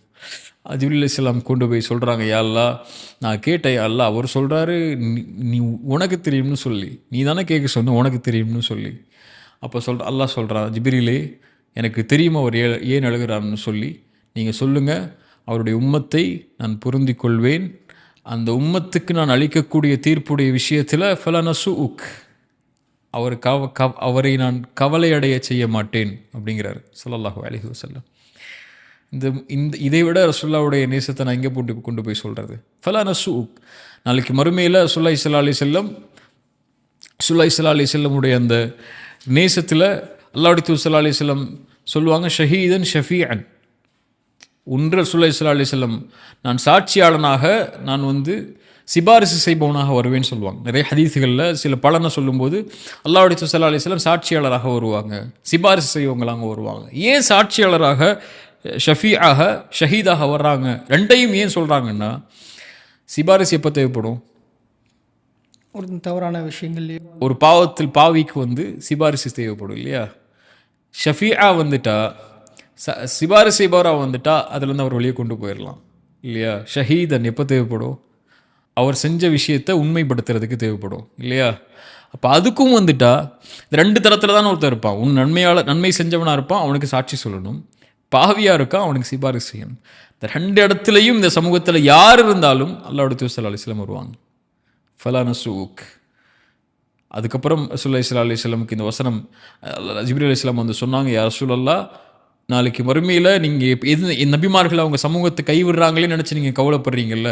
ஜிப்ரீல் அலைஹிஸ்ஸலாம் கொண்டு போய் சொல்கிறாங்க, யா அல்லாஹ் நான் கேட்டேன், யா அல்லாஹ் அவர் சொல்கிறாரு நீ உனக்கு தெரியும்னு சொல்லி, நீ தானே கேட்க சொன்ன, உனக்கு தெரியும்னு சொல்லி. அப்போ அல்லாஹ் சொல்கிறான், ஜிப்ரீலே எனக்கு தெரியும் அவர் ஏன் அழுகிறான்னு சொல்லி, நீங்கள் சொல்லுங்கள், அவருடைய உம்மத்தை நான் பொருந்தி கொள்வேன், அந்த உம்மத்துக்கு நான் அளிக்கக்கூடிய தீர்ப்புடைய விஷயத்தில் ஃபலனசுஉக், அவரை நான் கவலை அடைய செய்ய மாட்டேன் அப்படிங்கிறார் ஸல்லல்லாஹு அலைஹி வஸல்லம். இதை விட ரசூலுல்லாஹ்வுடைய நேசத்தை நான் எங்கே கொண்டு போய் சொல்கிறது? ஃபலனசுஉக், நாளைக்கு மறுமையில் ரசூலுல்லாஹி ஸல்லல்லாஹு அலைஹி வஸல்லமுடைய அந்த நேசத்தில் அல்லாஹ்வுடைய தூதர் ஸல்லல்லாஹு அலைஹி வஸல்லம் சொல்லுவாங்க, ஷஹீதன் ஷஃபீஅன், ஒன்று ரசூலுல்லாஹி ஸல்லல்லாஹு அலைஹி வஸல்லம் நான் சாட்சியாளனாக, நான் சிபாரிசு செய்பவனாக வருவேன்னு சொல்லுவாங்க. நிறைய ஹதீஸுகளில் சில பலனை சொல்லும்போது அல்லாஹ்வுடைய தூதர் ஸல்லல்லாஹு அலைஹி வஸல்லம் சாட்சியாளராக வருவாங்க, சிபாரிசு செய்வங்களாக வருவாங்க. ஏன் சாட்சியாளராக, ஷஃபீஆக, ஷஹீதாக வர்றாங்க? ரெண்டையும் ஏன் சொல்கிறாங்கன்னா, சிபாரிசு எப்போ தேவைப்படும்? ஒரு தவறான விஷயங்கள். ஒரு பாவத்தில் பாவிக்கு வந்து சிபாரிசு தேவைப்படும் இல்லையா? ஷஃபியா வந்துட்டா, சிபாரிசு செய்பவராக வந்துட்டா அதுலேருந்து அவர் வெளியே கொண்டு போயிடலாம் இல்லையா? ஷஹீதன் எப்போ தேவைப்படும்? அவர் செஞ்ச விஷயத்தை உண்மைப்படுத்துறதுக்கு தேவைப்படும் இல்லையா? அப்போ அதுக்கும் வந்துட்டா இந்த 2 தரத்தில் தானே ஒருத்தர் இருப்பான். நன்மை செஞ்சவனாக இருப்பான், அவனுக்கு சாட்சி சொல்லணும். பாவியாக இருக்கா, அவனுக்கு சிபாரிசு செய்யணும். இந்த 2 இடத்துலையும் இந்த சமூகத்தில் யார் இருந்தாலும் அல்லாஹ்வுடைய தூதர் ஸல்லல்லாஹு அலைஹி வஸல்லம் வருவாங்க. ஃபலா நசூக். அதுக்கப்புறம் ரசூலுல்லாஹி ஸல்லல்லாஹு அலைஹி வஸல்லமுக்கு இந்த வசனம் ஜிப்ரீல் அலைஹிஸ்ஸலாம் வந்து சொன்னாங்க, யா ரசூலல்லாஹ், நாளைக்கு மறுமையில் நீங்கள் எது நபிமார்கள் அவங்க சமூகத்தை கைவிடுறாங்களே நினச்சி நீங்கள் கவலைப்படுறீங்கல்ல,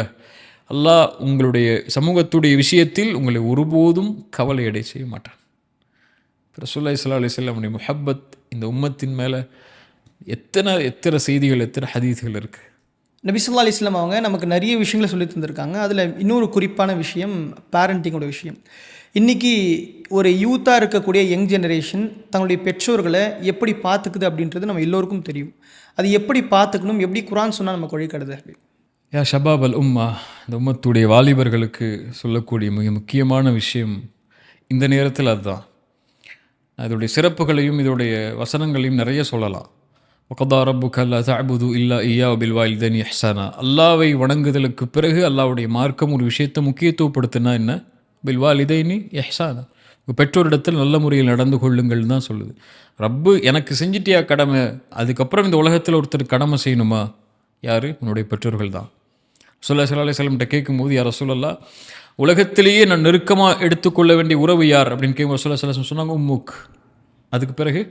அல்லாஹ் உங்களுடைய சமூகத்துடைய விஷயத்தில் உங்களை ஒருபோதும் கவலை அடைய செய்ய மாட்டான். ரசூலுல்லாஹி ஸல்லல்லாஹு அலைஹி வஸல்லமுடைய முஹப்பத் இந்த உம்மத்தின் மேலே எத்தனை செய்திகள், எத்தனை ஹதீஸ்கள் இருக்குது. நபி ஸல்லல்லாஹு அலைஹி வஸல்லம் அவங்க நமக்கு நிறைய விஷயங்களை சொல்லி தந்திருக்காங்க. அதில் இன்னொரு குறிப்பான விஷயம் பேரண்டிங்கோட விஷயம். இன்றைக்கி ஒரு யூத்தாக இருக்கக்கூடிய யங் ஜெனரேஷன் தங்களுடைய பெற்றோர்களை எப்படி பார்த்துக்குது அப்படின்றது நம்ம எல்லோருக்கும் தெரியும். அது எப்படி பார்த்துக்கணும், எப்படி குர்ஆன் சொன்னால் நமக்கு வழிகாடுது? யா ஷபாப் அல் உம்மா, இந்த உம்மத்துடைய வாலிபர்களுக்கு சொல்லக்கூடிய மிக முக்கியமான விஷயம் இந்த நேரத்தில் அதுதான். அதோடைய சிறப்புகளையும் இதோடைய வசனங்களையும் நிறைய சொல்லலாம். வகதா ரப்புக அல்லா தஅபுது இல்லா இய்யா பில் வாலிதைனி இஹ்சானா. அல்லாவை வணங்குதலுக்கு பிறகு அல்லாவுடைய மார்க்கம் ஒரு விஷயத்தை முக்கியத்துவப்படுத்தினா என்ன? பில் வாலிதைனி இஹ்சானா, உங்கள் பெற்றோரிடத்தில் நல்ல முறையில் நடந்து கொள்ளுங்கள் தான் சொல்லுது. ரப்பு எனக்கு செஞ்சிட்டியா கடமை, அதுக்கப்புறம் இந்த உலகத்தில் ஒருத்தர் கடமை செய்யணுமா? யார்? உன்னுடைய பெற்றோர்கள் தான். ஸல்லல்லாஹு அலைஹி வஸல்லம் கேட்கும்போது, யார் ரசூலல்லாஹ், உலகத்திலேயே நான் நெருக்கமாக எடுத்துக்கொள்ள வேண்டிய உறவு யார் அப்படின்னு கேட்கும் ஸல்லல்லாஹு அலைஹி வஸல்லம் சொன்னாங்க, உம்முக். அதுக்கு பிறகு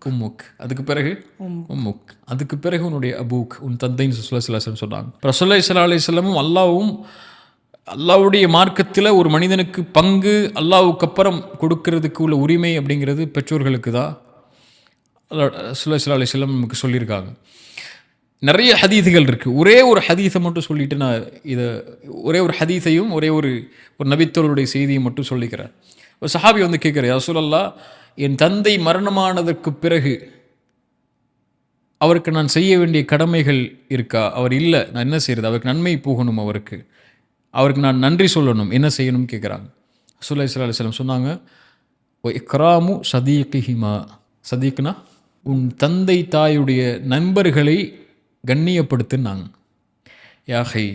உம்முக். அதுக்கு பிறகு உம்முக். அதுக்கு பிறகு உன்னுடைய அபூக், உன் தந்தைன்னு ஸல்லல்லாஹு அலைஹி வஸல்லம் சொன்னாங்க. ஸல்லல்லாஹு அலைஹி வஸல்லமும் அல்லாஹ்வுடைய மார்க்கத்தில் ஒரு மனிதனுக்கு பங்கு அல்லாஹ்வுக்கு அப்புறம் கொடுக்கறதுக்கு உள்ள உரிமை அப்படிங்கிறது பெற்றோர்களுக்கு தான் ஸல்லல்லாஹு அலைஹி வஸல்லம் நமக்கு சொல்லியிருக்காங்க. நிறைய ஹதீஸுகள் இருக்குது. ஒரே ஒரு ஹதீஸை மட்டும் சொல்லிவிட்டு நான் இதை ஒரே ஒரு ஹதீஸையும் ஒரே ஒரு நபித்தோருடைய செய்தியை மட்டும் சொல்லிக்கிறேன். ஒரு சஹாபி வந்து கேட்குற, யா ரசூலல்லாஹ், என் தந்தை மரணமானதற்கு பிறகு அவருக்கு நான் செய்ய வேண்டிய கடமைகள் இருக்கா? அவர் இல்லை, நான் என்ன செய்கிறது? அவருக்கு நன்மை போகணும், அவருக்கு நான் நன்றி சொல்லணும், என்ன செய்யணும்னு கேட்குறாங்க. ரசூலுல்லாஹி ஸல்லல்லாஹு அலைஹி வஸல்லம் சொன்னாங்க, ஒ இக்ராமு சதீகிஹிமா. சதீக்னா உன் தந்தை தாயுடைய நண்பர்களை கண்ணியப்படுத்தினாங்க. யாகை,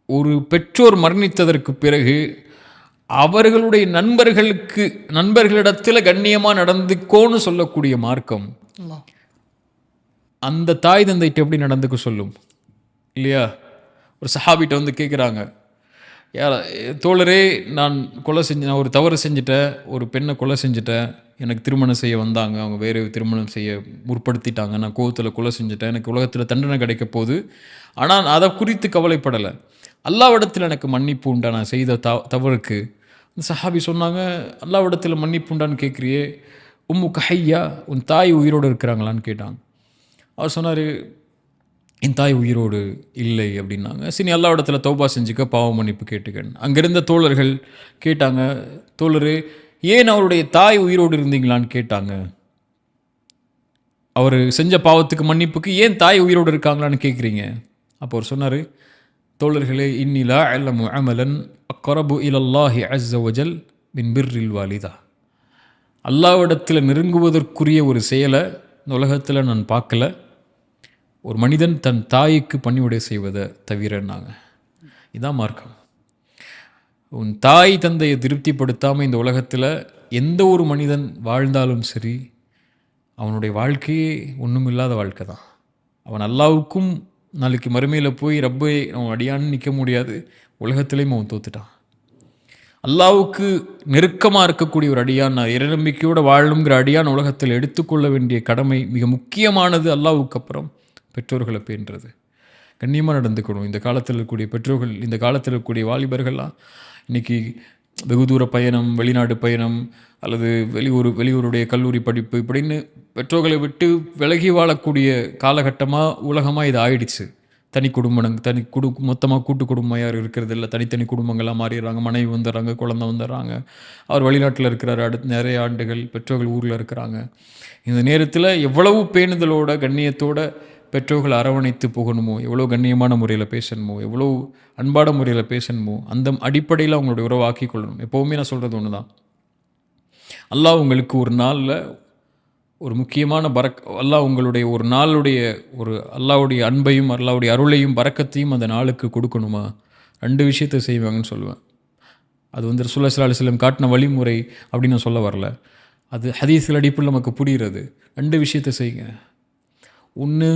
ஒரு பெற்றோர் மரணித்ததற்கு பிறகு அவர்களுடைய நண்பர்களிடத்தில் கண்ணியமாக நடந்துக்கோன்னு சொல்லக்கூடிய மார்க்கம் அந்த தாய் தந்தைட்டு எப்படி நடந்துக்க சொல்லும் இல்லையா? ஒரு சஹாபிட்ட வந்து கேட்குறாங்க, தோழரே, நான் ஒரு தவறு செஞ்சுட்டேன், ஒரு பெண்ணை கொலை செஞ்சுட்டேன், எனக்கு திருமணம் செய்ய வந்தாங்க, அவங்க வேறு திருமணம் செய்ய முற்படுத்திட்டாங்க, நான் கோவத்தில் கொலை செஞ்சுட்டேன், எனக்கு உலகத்தில் தண்டனை கிடைக்க போகுது, ஆனால் அதை குறித்து கவலைப்படலை, அல்லாஹ்விடத்தில் எனக்கு மன்னிப்பு உண்டா நான் செய்த தவறுக்கு? அந்த சஹாபி சொன்னாங்க, அல்லாஹ்விடத்தில் மன்னிப்பு உண்டான்னு கேட்குறியே, உம்முக ஹய்யா, உன் தாய் உயிரோடு இருக்கிறாங்களான்னு கேட்டாங்க. அவர் சொன்னார், என் தாய் உயிரோடு இல்லை அப்படின்னாங்க. சரி, அல்லாஹ்விடத்தில் தௌபா செஞ்சுக்க, பாவ மன்னிப்பு கேட்டுக்கன்னு. அங்கிருந்த தோழர்கள் கேட்டாங்க, தோழரே, ஏன் அவருடைய தாய் உயிரோடு இருந்தீங்களான்னு கேட்டாங்க. அவர் செஞ்ச பாவத்துக்கு மன்னிப்புக்கு ஏன் தாய் உயிரோடு இருக்காங்களான்னு கேட்குறீங்க? அப்போ அவர் சொன்னார், தோழர்களே, இன்னிலா அலமு அமலன் அக்ரபு இலல்லாஹி அஸ்ஸ வஜல் மின் பிர்ரில் வாலிதா. அல்லாஹ்விடத்தில் நெருங்குவதற்குரிய ஒரு செயலை இந்த உலகத்தில் நான் பார்க்கல, ஒரு மனிதன் தன் தாய்க்கு பணிவிடை செய்வதை தவிரன்னாங்க. இதான் மார்க்கம். உன் தாய் தந்தையை திருப்திப்படுத்தாமல் இந்த உலகத்தில் எந்த ஒரு மனிதன் வாழ்ந்தாலும் சரி, அவனுடைய வாழ்க்கையே ஒன்றும் இல்லாத வாழ்க்கை தான். அவன் அல்லாஹ்வுக்கும் நாளைக்கு மறுமையில் போய் ரப்பை அவன் அடியான்னு நிற்க முடியாது, உலகத்திலையும் அவன் தோத்துட்டான். அல்லாஹ்வுக்கு நெருக்கமாக இருக்கக்கூடிய ஒரு அடியான், இறைநம்பிக்கையோடு வாழணுங்கிற அடியான் உலகத்தில் எடுத்துக்கொள்ள வேண்டிய கடமை மிக முக்கியமானது. அல்லாஹ்வுக்கு அப்புறம் பெற்றோர்களை பேணுறது, கண்ணியமாக நடந்துக்கணும். இந்த காலத்தில் இருக்கக்கூடிய பெற்றோர்கள், இந்த காலத்தில் இருக்கக்கூடிய வாலிபர்கள்லாம் இன்றைக்கி வெகு தூர பயணம், வெளிநாடு பயணம், அல்லது வெளியூருடைய கல்லூரி படிப்பு இப்படின்னு பெற்றோர்களை விட்டு விலகி வாழக்கூடிய காலகட்டமாக உலகமாக இது ஆயிடுச்சு. மொத்தமாக கூட்டு குடும்பம் யாரும் இருக்கிறது இல்லை, தனித்தனி குடும்பங்களாக மாறிடுறாங்க. மனைவி வந்துடுறாங்க, குழந்தை வந்துடுறாங்க, அவர் வெளிநாட்டில் இருக்கிறார், அடுத்து நிறைய ஆண்டுகள் பெற்றோர்கள் ஊரில் இருக்கிறாங்க. இந்த நேரத்தில் எவ்வளவு பேணுதலோட கண்ணியத்தோட பெற்றோர்களை அரவணைத்து போகணுமோ, எவ்வளோ கண்ணியமான முறையில் பேசணுமோ, எவ்வளோ அன்பான முறையில் பேசணுமோ, அந்த அடிப்படையில் அவங்களுடைய உறவை ஆக்கிக் கொள்ளணும். எப்போவுமே நான் சொல்கிறது ஒன்று தான், அல்லாஹ் உங்களுக்கு ஒரு நாளில் ஒரு முக்கியமான அல்லாஹ் உங்களுடைய ஒரு நாளுடைய ஒரு அல்லாஹ்வுடைய அன்பையும் அல்லாஹ்வுடைய அருளையும் பரக்கத்தையும் அந்த நாளுக்கு கொடுக்கணுமா, 2 விஷயத்தை செய்வாங்கன்னு சொல்லுவேன். அது வந்து ரசூலுல்லாஹி ஸல்லல்லாஹு அலைஹி வஸல்லம் காட்டின வழிமுறை அப்படின்னு நான் சொல்ல வரல. அது ஹதீஸ்கள் அடிப்படையில் நமக்கு புரிகிறது. 2 விஷயத்தை செய்யுங்க. ஒன்று,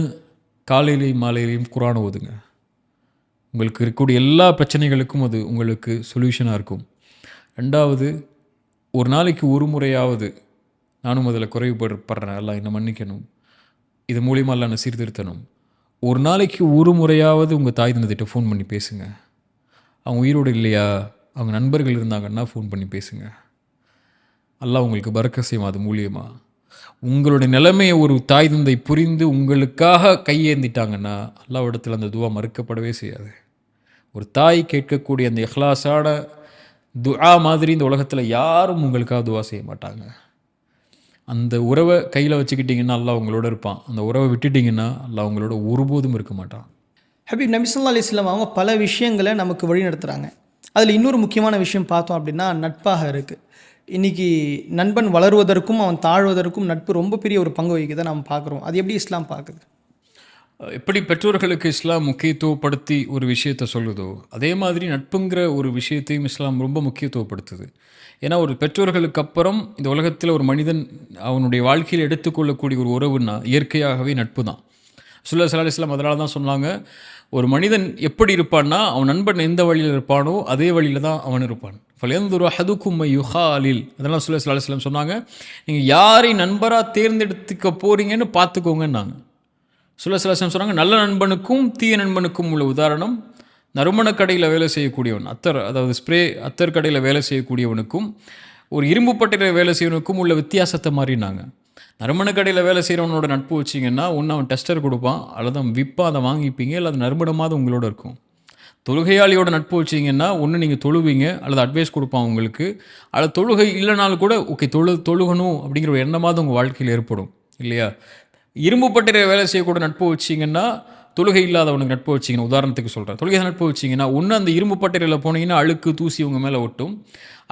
காலையிலையும் மாலையிலையும் குர்ஆன் ஓதுங்க. உங்களுக்கு இருக்கக்கூடிய எல்லா பிரச்சனைகளுக்கும் அது உங்களுக்கு சொல்யூஷனாக இருக்கும். 2வது, ஒரு நாளைக்கு ஒரு முறையாவது நானும் அதில் குறைவுபடுறேன், எல்லாம் என்னை மன்னிக்கணும், இது மூலியமாக எல்லாம் என்னை சீர்திருத்தணும். ஒரு நாளைக்கு ஒரு முறையாவது உங்கள் தாய் தந்தைகிட்ட ஃபோன் பண்ணி பேசுங்க. அவங்க உயிரோடு இல்லையா, அவங்க நண்பர்கள் இருந்தாங்கன்னா ஃபோன் பண்ணி பேசுங்க. அல்லாஹ் உங்களுக்கு பரக்க செய்யும். அது மூலியமாக உங்களுடைய நிலைமையை ஒரு தாய் தந்தை புரிந்து உங்களுக்காக கையேந்திட்டாங்கன்னா அல்லாஹ்விடத்தில் அந்த துவா மறுக்கப்படவே செய்யாது. ஒரு தாய் கேட்கக்கூடிய அந்த இஹ்லாஸான துஆ மாதிரி இந்த உலகத்தில் யாரும் உங்களுக்காக துவா செய்ய மாட்டாங்க. அந்த உறவை கையில் வச்சுக்கிட்டிங்கன்னா அல்லாஹ் உங்களோட இருப்பான். அந்த உறவை விட்டுட்டிங்கன்னா அல்லாஹ் உங்களோட ஒருபோதும் இருக்க மாட்டான். ஹபீப் நபி ஸல்லல்லாஹு அலைஹி வஸல்லம் அவங்க பல விஷயங்களை நமக்கு வழி நடத்துகிறாங்க. அதில் இன்னொரு முக்கியமான விஷயம் பார்த்தோம் அப்படின்னா நட்பாக இருக்குது. இன்றைக்கி நண்பன் வளருவதற்கும் அவன் தாழ்வதற்கும் நட்பு ரொம்ப பெரிய ஒரு பங்கு வகிக்கிறதை நம்ம பார்க்குறோம். அது எப்படி இஸ்லாம் பார்க்குது? எப்படி பெற்றோர்களுக்கு இஸ்லாம் முக்கியத்துவப்படுத்தி ஒரு விஷயத்தை சொல்லுதோ, அதே மாதிரி நட்புங்கிற ஒரு விஷயத்தையும் இஸ்லாம் ரொம்ப முக்கியத்துவப்படுத்துது. ஏன்னா ஒரு பெற்றோர்களுக்கு அப்புறம் இந்த உலகத்தில் ஒரு மனிதன் அவனுடைய வாழ்க்கையில் எடுத்துக்கொள்ளக்கூடிய ஒரு உறவுன்னா இயற்கையாகவே நட்பு தான். ரசூலுல்லாஹி ஸல்லல்லாஹு அலைஹி வஸல்லம் அதனால தான் சொன்னாங்க, ஒரு மனிதன் எப்படி இருப்பான்னா அவன் நண்பன் எந்த வழியில் இருப்பானோ அதே வழியில் தான் அவன் இருப்பான். ஃபல்யன்துரு அஹதுக்கும் மை யுஹாலில். அதெல்லாம் ரசூலுல்லாஹி ஸல்லல்லாஹு அலைஹி வஸல்லம் சொன்னாங்க, நீங்கள் யாரை நண்பராக தேர்ந்தெடுத்துக்க போகிறீங்கன்னு பார்த்துக்கோங்கன்னாங்க. ரசூலுல்லாஹி ஸல்லல்லாஹு அலைஹி வஸல்லம் சொன்னாங்க, நல்ல நண்பனுக்கும் தீய நண்பனுக்கும் உள்ள உதாரணம் நறுமண கடையில் வேலை செய்யக்கூடியவன், அதாவது ஸ்ப்ரே அத்தர் கடையில் வேலை செய்யக்கூடியவனுக்கும் ஒரு இரும்பு பட்டையில் வேலை செய்யவனுக்கும் உள்ள வித்தியாசத்தை மாறினாங்க. நறுமண கடையில் வேலை செய்கிறவனோட நட்பு வச்சிங்கன்னா ஒன்று அவன் டெஸ்டர் கொடுப்பான், அல்லது அவன் விற்பான், அதை வாங்கிப்பீங்க, இல்லை அது நறுமணமாக உங்களோட இருக்கும். தொழுகையாளியோட நட்பு வச்சிங்கன்னா ஒன்று நீங்கள் தொழுவீங்க, அல்லது அட்வைஸ் கொடுப்பான் உங்களுக்கு, அல்லது தொழுகை இல்லைனாலும் கூட ஓகே தொழுகணும் அப்படிங்கிற ஒரு எண்ணமாவது உங்கள் வாழ்க்கையில் ஏற்படும் இல்லையா. இரும்பு பட்டையில் வேலை செய்யக்கூடிய நட்பு வச்சிங்கன்னா, தொழுகை இல்லாதவனுக்கு நட்பு வச்சிங்கன்னா, உதாரணத்துக்கு சொல்கிறேன், தொழுகை நட்பு வச்சிங்கன்னா ஒன்று அந்த இரும்பு பட்டையில் போனீங்கன்னா அழுக்கு தூசி உங்கள் மேலே ஒட்டும்,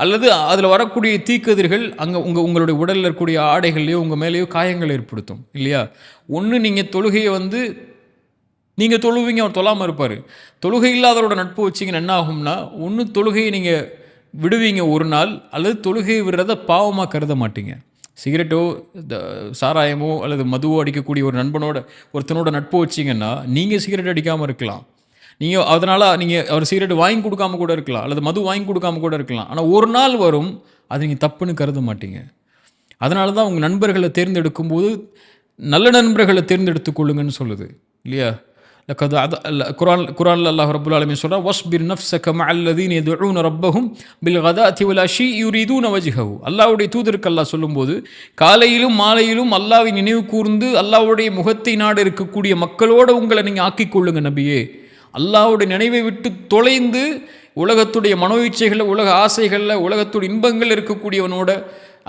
அல்லது அதில் வரக்கூடிய தீக்கதிர்கள் அங்கே உங்களுடைய உடலில் இருக்கக்கூடிய ஆடைகள்லையோ உங்கள் மேலேயோ காயங்கள் ஏற்படுத்தும் இல்லையா. ஒன்று நீங்கள் தொழுகையை வந்து நீங்கள் தொழுவீங்க, அவர் தொழாமல் இருப்பார். தொழுகை இல்லாதவரோட நட்பு வச்சிங்கன்னா என்ன ஆகும்னா, ஒன்று தொழுகையை நீங்கள் விடுவீங்க ஒரு நாள், அல்லது தொழுகையை விடுறத பாவமாக கருத மாட்டீங்க. சிகரெட்டோ சாராயமோ அல்லது மதுவோ அடிக்கக்கூடிய ஒரு ஒருத்தனோட நட்பு வச்சிங்கன்னா நீங்கள் சிகரெட் அடிக்காமல் இருக்கலாம், நீங்கள் அதனால் நீங்கள் அவர் சிகரெட் வாங்கி கொடுக்காம கூட இருக்கலாம், அல்லது மது வாங்கி கொடுக்காம கூட இருக்கலாம். ஆனால் ஒரு நாள் வரும் அது நீங்கள் தப்புன்னு கருத மாட்டீங்க. அதனால தான் உங்கள் நண்பர்களை தேர்ந்தெடுக்கும் போது நல்ல நண்பர்களை தேர்ந்தெடுத்து கொள்ளுங்கன்னு சொல்லுது இல்லையா. குர்ஆன்ல அல்லாஹ் ரப்புல் ஆலமீன் சொல்றார், வஸ்பிர் நஃப்ஸக மஅல்லதீன யதுஊன ரப்பஹும் பில் கதாத்தி வல் அஷி யுரீதுன வஜ்ஹஹு. அல்லாஹ்வுடைய தூதருக்கு அல்லாஹ் சொல்லும்போது காலையிலும் மாலையிலும் அல்லாஹ்வை நினைவு கூர்ந்து அல்லாஹ்வுடைய முகத்தை நாட இருக்கக்கூடிய மக்களோடு உங்களை நீங்கள் ஆக்கிக் கொள்ளுங்க நபியே. அல்லாஹ்வுடைய நினைவை விட்டு தொலைந்து உலகத்துடைய மனோயிச்சைகளில், உலக ஆசைகளில், உலகத்துடைய இன்பங்கள் இருக்கக்கூடியவனோட,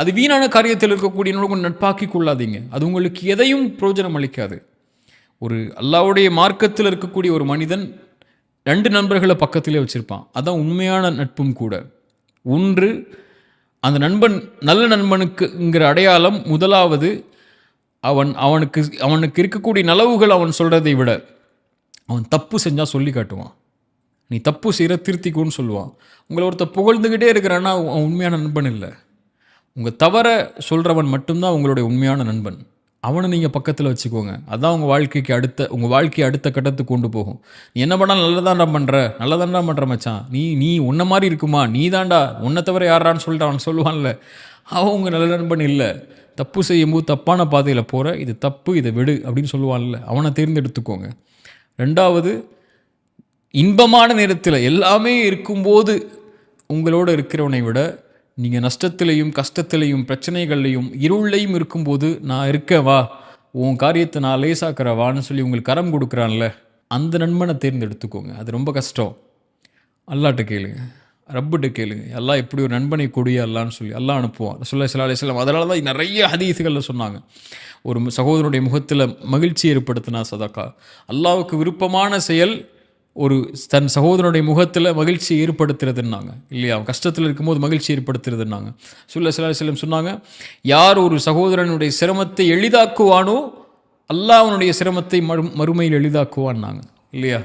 அது வீணான காரியத்தில் இருக்கக்கூடியவனோட நட்பாக்கி கொள்ளாதீங்க. அது உங்களுக்கு எதையும் பிரயோஜனம் அளிக்காது. ஒரு அல்லாஹ்வுடைய மார்க்கத்தில் இருக்கக்கூடிய ஒரு மனிதன் 2 நண்பர்களை பக்கத்திலே வச்சுருப்பான். அதான் உண்மையான நட்பும் கூட. ஒன்று, அந்த நண்பன் நல்ல நண்பனுக்குங்கிற அடையாளம் முதலாவது அவனுக்கு இருக்கக்கூடிய நலவுகள் அவன் சொல்கிறதை விட அவன் தப்பு செஞ்சால் சொல்லி காட்டுவான். நீ தப்பு செய்கிற திருத்திக்குன்னு சொல்லுவான். உங்களை ஒருத்தர் புகழ்ந்துக்கிட்டே இருக்கிறான்னா அவன் உண்மையான நண்பன் இல்லை. உங்கள் தவற சொல்கிறவன் மட்டும்தான் உங்களுடைய உண்மையான நண்பன். அவனை நீங்கள் பக்கத்தில் வச்சுக்கோங்க. அதுதான் உங்கள் வாழ்க்கையை அடுத்த கட்டத்துக்கு கொண்டு போகும். நீ என்ன பண்ணாலும் நல்லதாண்டா பண்ணுற மச்சான், நீ உன்ன மாதிரி இருக்குமா, நீ தாண்டா, உன்னை தவிர யாரான்னு சொல்லிட்டு அவன் சொல்லுவான்ல, அவன் உங்கள் நல்ல நண்பன் இல்லை. தப்பு செய்யும்போது தப்பான பாதையில் போகிற, இது தப்பு, இதை விடு அப்படின்னு சொல்லுவான்ல, அவனை தேர்ந்தெடுத்துக்கோங்க. 2வது, இன்பமான நேரத்தில் எல்லாமே இருக்கும்போது உங்களோடு இருக்கிறவனை விட நீங்கள் நஷ்டத்திலையும் கஷ்டத்திலையும் பிரச்சனைகள்லையும் இருளையும் இருக்கும்போது நான் இருக்கவா, உன் காரியத்தை நான் லேசாக்கிறவான்னு சொல்லி உங்களுக்கு கரம் கொடுக்குறான்ல, அந்த நண்பனை தேர்ந்தெடுத்துக்கோங்க. அது ரொம்ப கஷ்டம். அல்லாட்ட கேளுங்க. ரப்பிட்ட கேளுங்க, அல்லாஹ் எப்படி ஒரு நண்பனை கொடியா அல்லான்னு சொல்லி அல்லாஹ் அனுப்புவான். ரசூலுல்லாஹி ஸல்லல்லாஹு அலைஹி வஸல்லம் அதனால தான் நிறைய ஹதீஸ்களில் சொன்னாங்க, ஒரு சகோதரனுடைய முகத்தில் மகிழ்ச்சி ஏற்படுத்தினா சதக்கா. அல்லாஹ்வுக்கு விருப்பமான செயல் ஒரு தன் சகோதரனுடைய முகத்தில் மகிழ்ச்சி ஏற்படுத்துறதுன்னாங்க இல்லையா? அவன் கஷ்டத்தில் இருக்கும்போது மகிழ்ச்சி ஏற்படுத்துறதுன்னாங்க. ரசூலுல்லாஹி ஸல்லல்லாஹு அலைஹி வஸல்லம் சொன்னாங்க, யார் ஒரு சகோதரனுடைய சிரமத்தை எளிதாக்குவானோ அல்லாஹ் அவனுடைய சிரமத்தை மறுமையில் எளிதாக்குவான்னாங்க இல்லையா?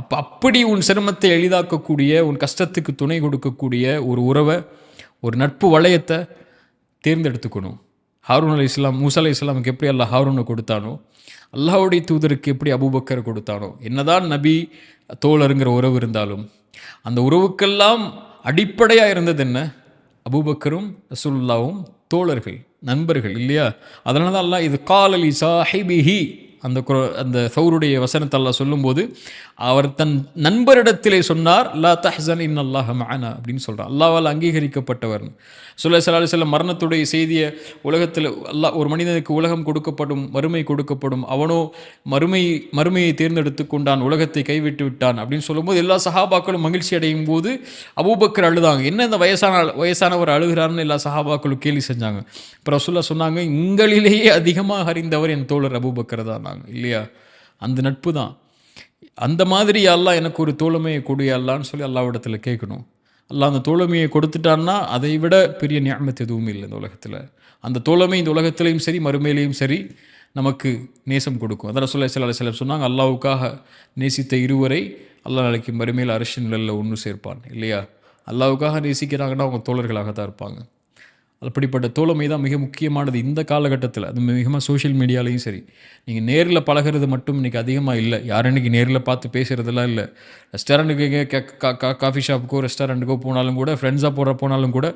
அப்படி உன் சிரமத்தை எளிதாக்கக்கூடிய, உன் கஷ்டத்துக்கு துணை கொடுக்கக்கூடிய ஒரு உறவை, ஒரு நட்பு வளையத்தை தேர்ந்தெடுத்துக்கணும். ஹாரூன் அலைஹிஸ்ஸலாம், மூசா அலைஹிஸ்ஸலாமுக்கு எப்படி அல்லாஹ் ஹாரூனை கொடுத்தானோ, அல்லாஹ்வுடைய தூதருக்கு எப்படி அபூபக்கரை கொடுத்தானோ, என்னதான் நபி தோழருங்கிற உறவு இருந்தாலும் அந்த உறவுக்கெல்லாம் அடிப்படையாக இருந்தது என்ன? அபூபக்கரும் ரசூலுல்லாவும் தோழர்கள், நண்பர்கள் இல்லையா? அதனால தான் அல்லாஹ் இது காலலி சாஹிபிஹி அந்த சௌருடைய வசனத்தை அல்லாஹ் சொல்லும்போது அவர் தன் நண்பரிடத்திலே சொன்னார், லா தஹ்சன் இன்னல்லாஹ மஅனா அப்படின்னு சொல்கிறார். அல்லாஹ்வால் அங்கீகரிக்கப்பட்டவர். ஸல்லல்லாஹு அலைஹி வஸல்லம் மரணத்துடைய செய்தியை உலகத்தில் அல்லாஹ் ஒரு மனிதனுக்கு உலகம் கொடுக்கப்படும், மறுமை கொடுக்கப்படும், அவனோ மறுமையை தேர்ந்தெடுத்து கொண்டான், உலகத்தை கைவிட்டு விட்டான் அப்படின்னு சொல்லும்போது எல்லா சஹாபாக்களும் மகிழ்ச்சி அடையும் போது அபூபக்கர் அழுதாங்க. என்ன இந்த வயசானவர் அழுகிறான்னு எல்லா சஹாபாக்களும் கேலி செஞ்சாங்க. இப்போ ரசூலுல்லாஹ் சொன்னாங்க, உங்களிலேயே அதிகமாக அறிந்தவர் என் தோழர் அபூபக்கர் தான் இல்லையா? அந்த நட்பு தான். அந்த மாதிரி அல்லாஹ் எனக்கு ஒரு தோழமையை கொடு அல்லான்னு சொல்லி அல்லாஹ்விடத்தில் கேட்கணும். அல்லாஹ் அந்த தோழமையை கொடுத்துட்டான்னா அதை விட பெரிய நிஅமத் எதுவும் இல்லை இந்த உலகத்தில். அந்த தோழமை இந்த உலகத்திலையும் சரி மறுமையிலையும் சரி நமக்கு நேசம் கொடுக்கும். அதான் ரசூலுல்லாஹி ஸல்லல்லாஹு அலைஹி வஸல்லம் சொன்னாங்க, அல்லாஹ்வுக்காக நேசித்த இருவரை அல்லாஹ் நாளைக்கு மறுமையில் அர்ஷ் நிழல்ல ஒன்று சேர்ப்பான் இல்லையா? அல்லாஹ்வுக்காக நேசிக்கிறாங்கன்னா அவங்க தோழர்களாக தான் இருப்பாங்க. அப்படிப்பட்ட தோழமை தான் மிக முக்கியமானது இந்த காலகட்டத்தில். அது மிகமாக சோஷியல் மீடியாலையும் சரி, நீங்கள் நேரில் பழகிறது மட்டும் இன்றைக்கி அதிகமாக இல்லை. யாரும் இன்றைக்கி நேரில் பார்த்து பேசுகிறதெல்லாம் இல்லை. ரெஸ்டாரண்ட்டுக்கு காஃபி ஷாப்புக்கோ ரெஸ்டாரண்ட்டுக்கோ போனாலும் கூட, ஃப்ரெண்ட்ஸாக போனாலும் கூட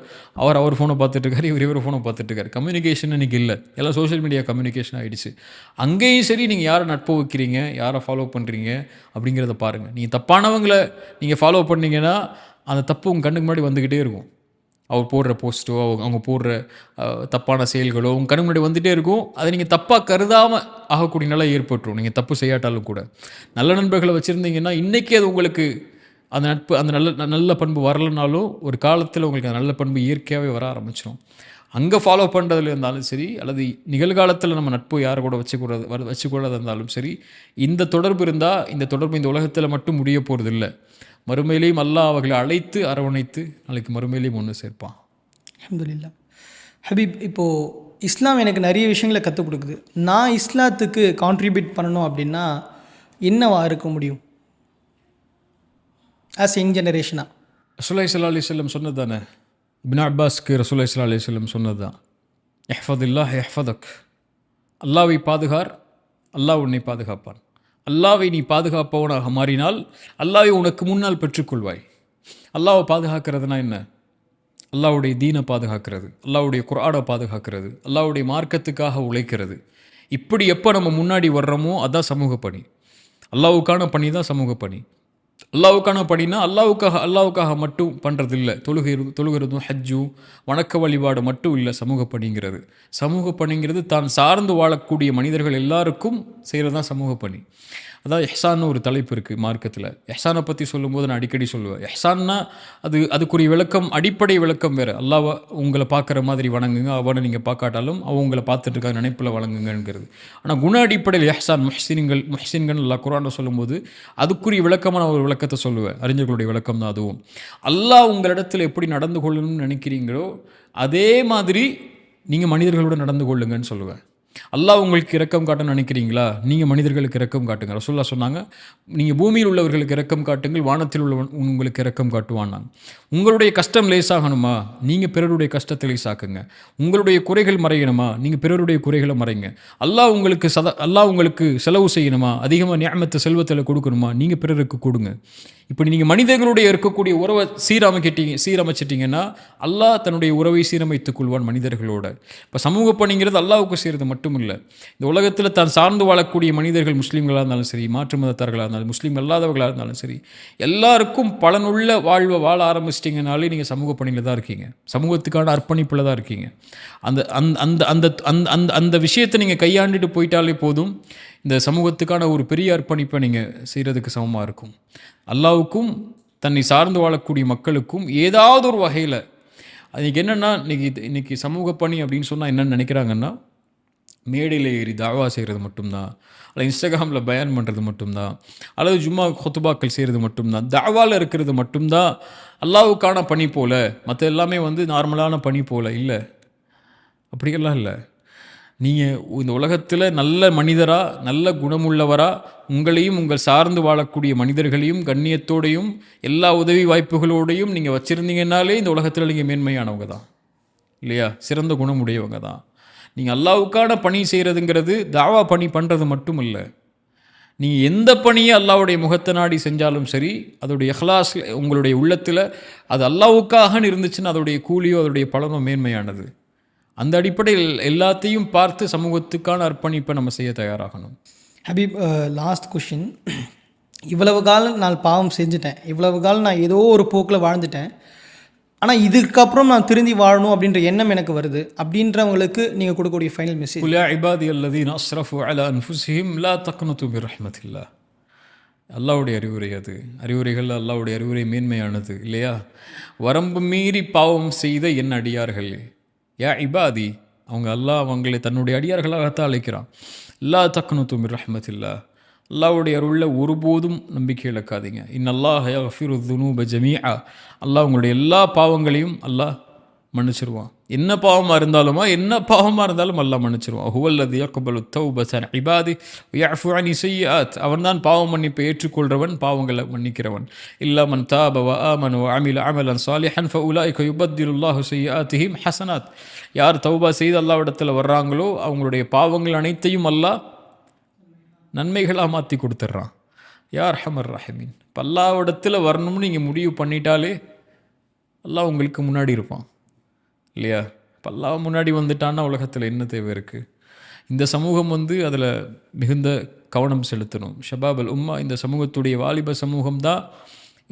அவர் ஃபோனை பார்த்துட்ருக்காரு, இவர் ஃபோனை பார்த்துட்ருக்காரு. கம்யூனிகேஷன் இன்றைக்கி இல்லை, எல்லாம் சோஷியல் மீடியா கம்யூனிகேஷன் ஆகிடுச்சு. அங்கேயும் சரி நீங்கள் யாரை நட்பு வைக்கிறீங்க, யாரை ஃபாலோ பண்ணுறீங்க அப்படிங்கிறத பாருங்கள். நீங்கள் தப்பானவங்களை நீங்கள் ஃபாலோ பண்ணிங்கன்னா அந்த தப்பு உங்கள் கண்ணுக்கு முன்னாடி வந்துக்கிட்டே இருக்கும். அவர் போடுற போஸ்ட்டோ, அவங்க போடுற தப்பான செயல்களோ உங்கள் கண்ணு முன்னாடி வந்துகிட்டே இருக்கும். அதை நீங்கள் தப்பாக கருதாமல் ஆகக்கூடிய நிலை ஏற்பட்டுரும், நீங்கள் தப்பு செய்யாட்டாலும் கூட. நல்ல நண்பர்களை வச்சுருந்தீங்கன்னா இன்றைக்கி அது உங்களுக்கு அந்த நட்பு, அந்த நல்ல பண்பு வரலைனாலும் ஒரு காலத்தில் உங்களுக்கு அந்த நல்ல பண்பு இயற்கையாகவே வர ஆரம்பிச்சிடும். அங்கே ஃபாலோ பண்ணுறதுல இருந்தாலும் சரி, அல்லது நிகழ்காலத்தில் நம்ம நட்பு யாரை கூட வச்சுக்கூடாது இருந்தாலும் சரி, இந்த தொடர்பு இருந்தால் இந்த தொடர்பு இந்த உலகத்தில் மட்டும் முடிய போகிறது இல்லை, மறுமையிலையும் அல்லாஹ் அவர்களை அழைத்து அரவணைத்து நாளைக்கு மறுமையிலையும் ஒன்று சேர்ப்பான். அல்ஹம்துலில்லாஹ். ஹபீப், இப்போது இஸ்லாம் எனக்கு நிறைய விஷயங்களை கற்றுக் கொடுக்குது. நான் இஸ்லாத்துக்கு கான்ட்ரிபியூட் பண்ணணும் அப்படின்னா என்னவா இருக்க முடியும் ஆஸ் யங் ஜெனரேஷனாக? ரசூலுல்லாஹி ஸல்லல்லாஹு அலைஹி வஸல்லம் சொன்னது தானே, இப்னு அப்பாஸ்க்கு ரசூலுல்லாஹி ஸல்லல்லாஹு அலைஹி வஸல்லம் சொன்னது தான், இஹ்ஃபதில்லாஹ் யஹ்ஃபதக், அல்லாஹ்வை பாதுகார், அல்லாஹ் உன்னை பாதுகாப்பான். அல்லாஹ்வை நீ பாதுகாப்பவனாக மாறினால் அல்லாஹ்வை உனக்கு முன்னால் பெற்றுக்கொள்வாய். அல்லாஹ்வை பாதுகாக்கிறதுனா என்ன? அல்லாஹ்வுடைய தீனை பாதுகாக்கிறது, அல்லாஹ்வுடைய குர்ஆனை பாதுகாக்கிறது, அல்லாஹ்வுடைய மார்க்கத்துக்காக உழைக்கிறது. இப்படி எப்போ நம்ம முன்னாடி வர்றோமோ அதான் சமூக பணி. அல்லாஹ்வுக்கான பணி தான் சமூக பணி. அல்லாஹ்வுக்கான பணினா அல்லாஹ்வுக்காக மட்டும் பண்ணுறது இல்லை. தொழுகிறதும் ஹஜ்ஜும் வணக்க வழிபாடு மட்டும் இல்லை சமூக பணிங்கிறது. சமூக பணிங்கிறது தான் சார்ந்து வாழக்கூடிய மனிதர்கள் எல்லாருக்கும் செய்கிறது தான் சமூக பணி. அதான் எஹ்சான்னு ஒரு தலைப்பு இருக்குது மார்க்கத்தில். எஹ்சானை பற்றி சொல்லும்போது நான் அடிக்கடி சொல்லுவேன், எஹ்சான்னா அதுக்குரிய விளக்கம், அடிப்படை விளக்கம் வேறு. அல்லாஹ் உங்களை பார்க்குற மாதிரி வணங்குங்க, அவனை நீங்கள் பார்க்காட்டாலும் அவன் உங்களை பார்த்துட்டு இருக்காங்க நினைப்பில் வணங்குங்கிறது. ஆனால் குண அடிப்படையில் எஹ்சான் முஹ்சின்கள் அல்லாஹ் குர்ஆனில் சொல்லும்போது அதுக்குரிய விளக்கமான ஒரு விளக்கத்தை சொல்லுவேன். அறிஞர்களுடைய விளக்கம் தான் அதுவும். அல்லாஹ் உங்களிடத்தில் எப்படி நடந்து கொள்ளணும்னு நினைக்கிறீங்களோ அதே மாதிரி நீங்கள் மனிதர்களோடு நடந்து கொள்ளுங்கன்னு சொல்லுவேன். அல்லாஹ் உங்களுக்கு இரக்கம் காட்டணும்னு நினைக்கிறீங்களா, நீங்கள் மனிதர்களுக்கு இரக்கம் காட்டுங்க. ரசூலுல்லாஹ் சொன்னாங்க, நீங்கள் பூமியில் உள்ளவர்களுக்கு இரக்கம் காட்டுங்கள், வானத்தில் உள்ளவன் உங்களுக்கு இரக்கம் காட்டுவான்னாங்க. உங்களுடைய கஷ்டம் லேசாகணுமா, நீங்கள் பிறருடைய கஷ்டத்தை லேசாக்குங்க. உங்களுடைய குறைகள் மறையணுமா, நீங்கள் பிறருடைய குறைகளை மறைங்க. அல்லாஹ் உங்களுக்கு செலவு செய்யணுமா, அதிகமாக நிஅமத்தை செல்வத்தில் கொடுக்கணுமா, நீங்கள் பிறருக்கு கொடுங்க. இப்படி நீங்கள் மனிதர்களுடைய இருக்கக்கூடிய உறவை சீரமைச்சிட்டிங்கன்னா அல்லாஹ் தன்னுடைய உறவை சீரமைத்துக் கொள்வான் மனிதர்களோட. இப்போ சமூக பணிங்கிறது அல்லாஹ்வுக்கு செய்கிறது மட்டும் இல்லை, இந்த உலகத்தில் தான் சார்ந்து வாழக்கூடிய மனிதர்கள், முஸ்லீம்களாக இருந்தாலும் சரி, மாற்று மதத்தார்களாக இருந்தாலும், முஸ்லீம் அல்லாதவர்களாக இருந்தாலும் சரி, எல்லாருக்கும் பலனுள்ள வாழ்வை வாழ ஆரம்பிச்சிட்டிங்கனாலே நீங்கள் சமூக பணியில் தான் இருக்கீங்க, சமூகத்துக்கான அர்ப்பணிப்பில் தான் இருக்கீங்க. அந்த அந்த அந்த அந்த அந்த விஷயத்தை நீங்கள் கையாண்டுட்டு போயிட்டாலே போதும், இந்த சமூகத்துக்கான ஒரு பெரிய அர்ப்பணிப்பை நீங்கள் செய்கிறதுக்கு சமமாக இருக்கும். அல்லாஹ்வுக்கும் தன்னை சார்ந்து வாழக்கூடிய மக்களுக்கும் ஏதாவது ஒரு வகையில் அதுக்கு என்னென்னா இன்றைக்கி சமூக பணி அப்படின்னு சொன்னால் என்னென்னு நினைக்கிறாங்கன்னா மேடையில் ஏறி தாவா செய்கிறது மட்டும்தான், அல்லது இன்ஸ்டாகிராமில் பயான் பண்ணுறது மட்டும்தான், அல்லது ஜும்மா கொத்துபாக்கள் செய்கிறது மட்டும்தான், தாவாவில் இருக்கிறது மட்டும்தான் அல்லாவுக்கான பணி போல், மற்ற எல்லாமே நார்மலான பணி போல். இல்லை, அப்படியெல்லாம் இல்லை. நீங்கள் இந்த உலகத்தில் நல்ல மனிதராக, நல்ல குணமுள்ளவராக, உங்களையும் உங்கள் சார்ந்து வாழக்கூடிய மனிதர்களையும் கண்ணியத்தோடையும் எல்லா உதவி வாய்ப்புகளோடையும் நீங்கள் வச்சுருந்தீங்கன்னாலே இந்த உலகத்தில் நீங்கள் மேன்மையானவங்க தான், இல்லையா? சிறந்த குணமுடையவங்க தான். நீங்கள் அல்லாவுக்கான பணி செய்கிறதுங்கிறது தாவா பணி பண்ணுறது மட்டும் இல்லை. நீங்கள் எந்த பணியை அல்லாவுடைய முகத்தை நாடி செஞ்சாலும் சரி, அதோடைய இஹ்லாஸ் உங்களுடைய உள்ளத்தில் அது அல்லாவுக்காகன்னு இருந்துச்சுன்னா அதோடைய கூலியோ அதோடைய பலனோ மேன்மையானது. அந்த அடிப்படையில் எல்லாத்தையும் பார்த்து சமூகத்துக்கான அர்ப்பணிப்பை நம்ம செய்ய தயாராகணும். ஹபீப், லாஸ்ட் கொஷின். இவ்வளவு காலம் நான் பாவம் செஞ்சுட்டேன், இவ்வளவு காலம் நான் ஏதோ ஒரு போக்கில் வாழ்ந்துட்டேன், ஆனால் இதுக்கப்புறம் நான் திருந்தி வாழணும் அப்படின்ற எண்ணம் எனக்கு வருது அப்படின்றவங்களுக்கு நீங்கள் கொடுக்கக்கூடிய ஃபைனல் மெசேஜ்? குல் யா இபாதியல்லதீன அஸ்ரஃபு அலா அன்ஃபுஸிஹிம் லா தக்னது மிர் ரஹ்மத்தில்லாஹ். அல்லாஹ்வுடைய அறிவுரை அது. அறிவுரைகள் அல்லாஹ்வுடைய அறிவுரை மேன்மையானது, இல்லையா? வரம்பு மீறி பாவம் செய்த என் அடியார்கள், யா இபாதி, அவங்களை தன்னுடைய அடியார்களாகத்தான் அழைக்கிறான். லா தக்னது மிர் ரஹ்மத்தில்லாஹ். அல்லாஹ்வுடைய அருளில் ஒருபோதும் நம்பிக்கை இழக்காதீங்க. இன்னல்லாஹ யக்ஃபிரு ذுனூப ஜமீஆ. அல்லாஹ் உங்களுடைய எல்லா பாவங்களையும் அல்லாஹ் மன்னிச்சிருவான். என்ன பாவமாக இருந்தாலும் அல்லாஹ் மன்னிச்சிருவான். ஹுவல்லதி யக்பலு தௌபத அன் இபாதி வயஃபு அன் ஸய்யிஆத். அவன்தான் பாவம் மன்னிப்பை ஏற்றுக்கொள்கிறவன், பாவங்களை மன்னிக்கிறவன். இல்லா மன் தாப வ ஆமன வ அமில அமலன் சாலிஹன் ஃபஉலாயிக யுபத்திலுல்லாஹு ஸய்யிஆத்திஹிம் ஹஸனாத். யார் தௌபா செய்து அல்லாஹ்விடத்தில் வர்றாங்களோ அவங்களுடைய பாவங்கள் அனைத்தையும் அல்லாஹ் நன்மைகளாக மாற்றி கொடுத்துட்றான். யார் அர்ஹமர் ரஹீமின். இப்போ அல்லாஹ்விடத்தில் வரணும்னு நீங்கள் முடிவு பண்ணிட்டாலே அல்லாஹ் உங்களுக்கு முன்னாடி இருப்பான், இல்லையா? இப்போ அல்லாஹ் முன்னாடி வந்துட்டான்னா உலகத்தில் என்ன தேவை இருக்குது? இந்த சமூகம் அதில் மிகுந்த கவனம் செலுத்தணும். ஷபாப் அல் உம்மா, இந்த சமூகத்துடைய வாலிப சமூகம்தான்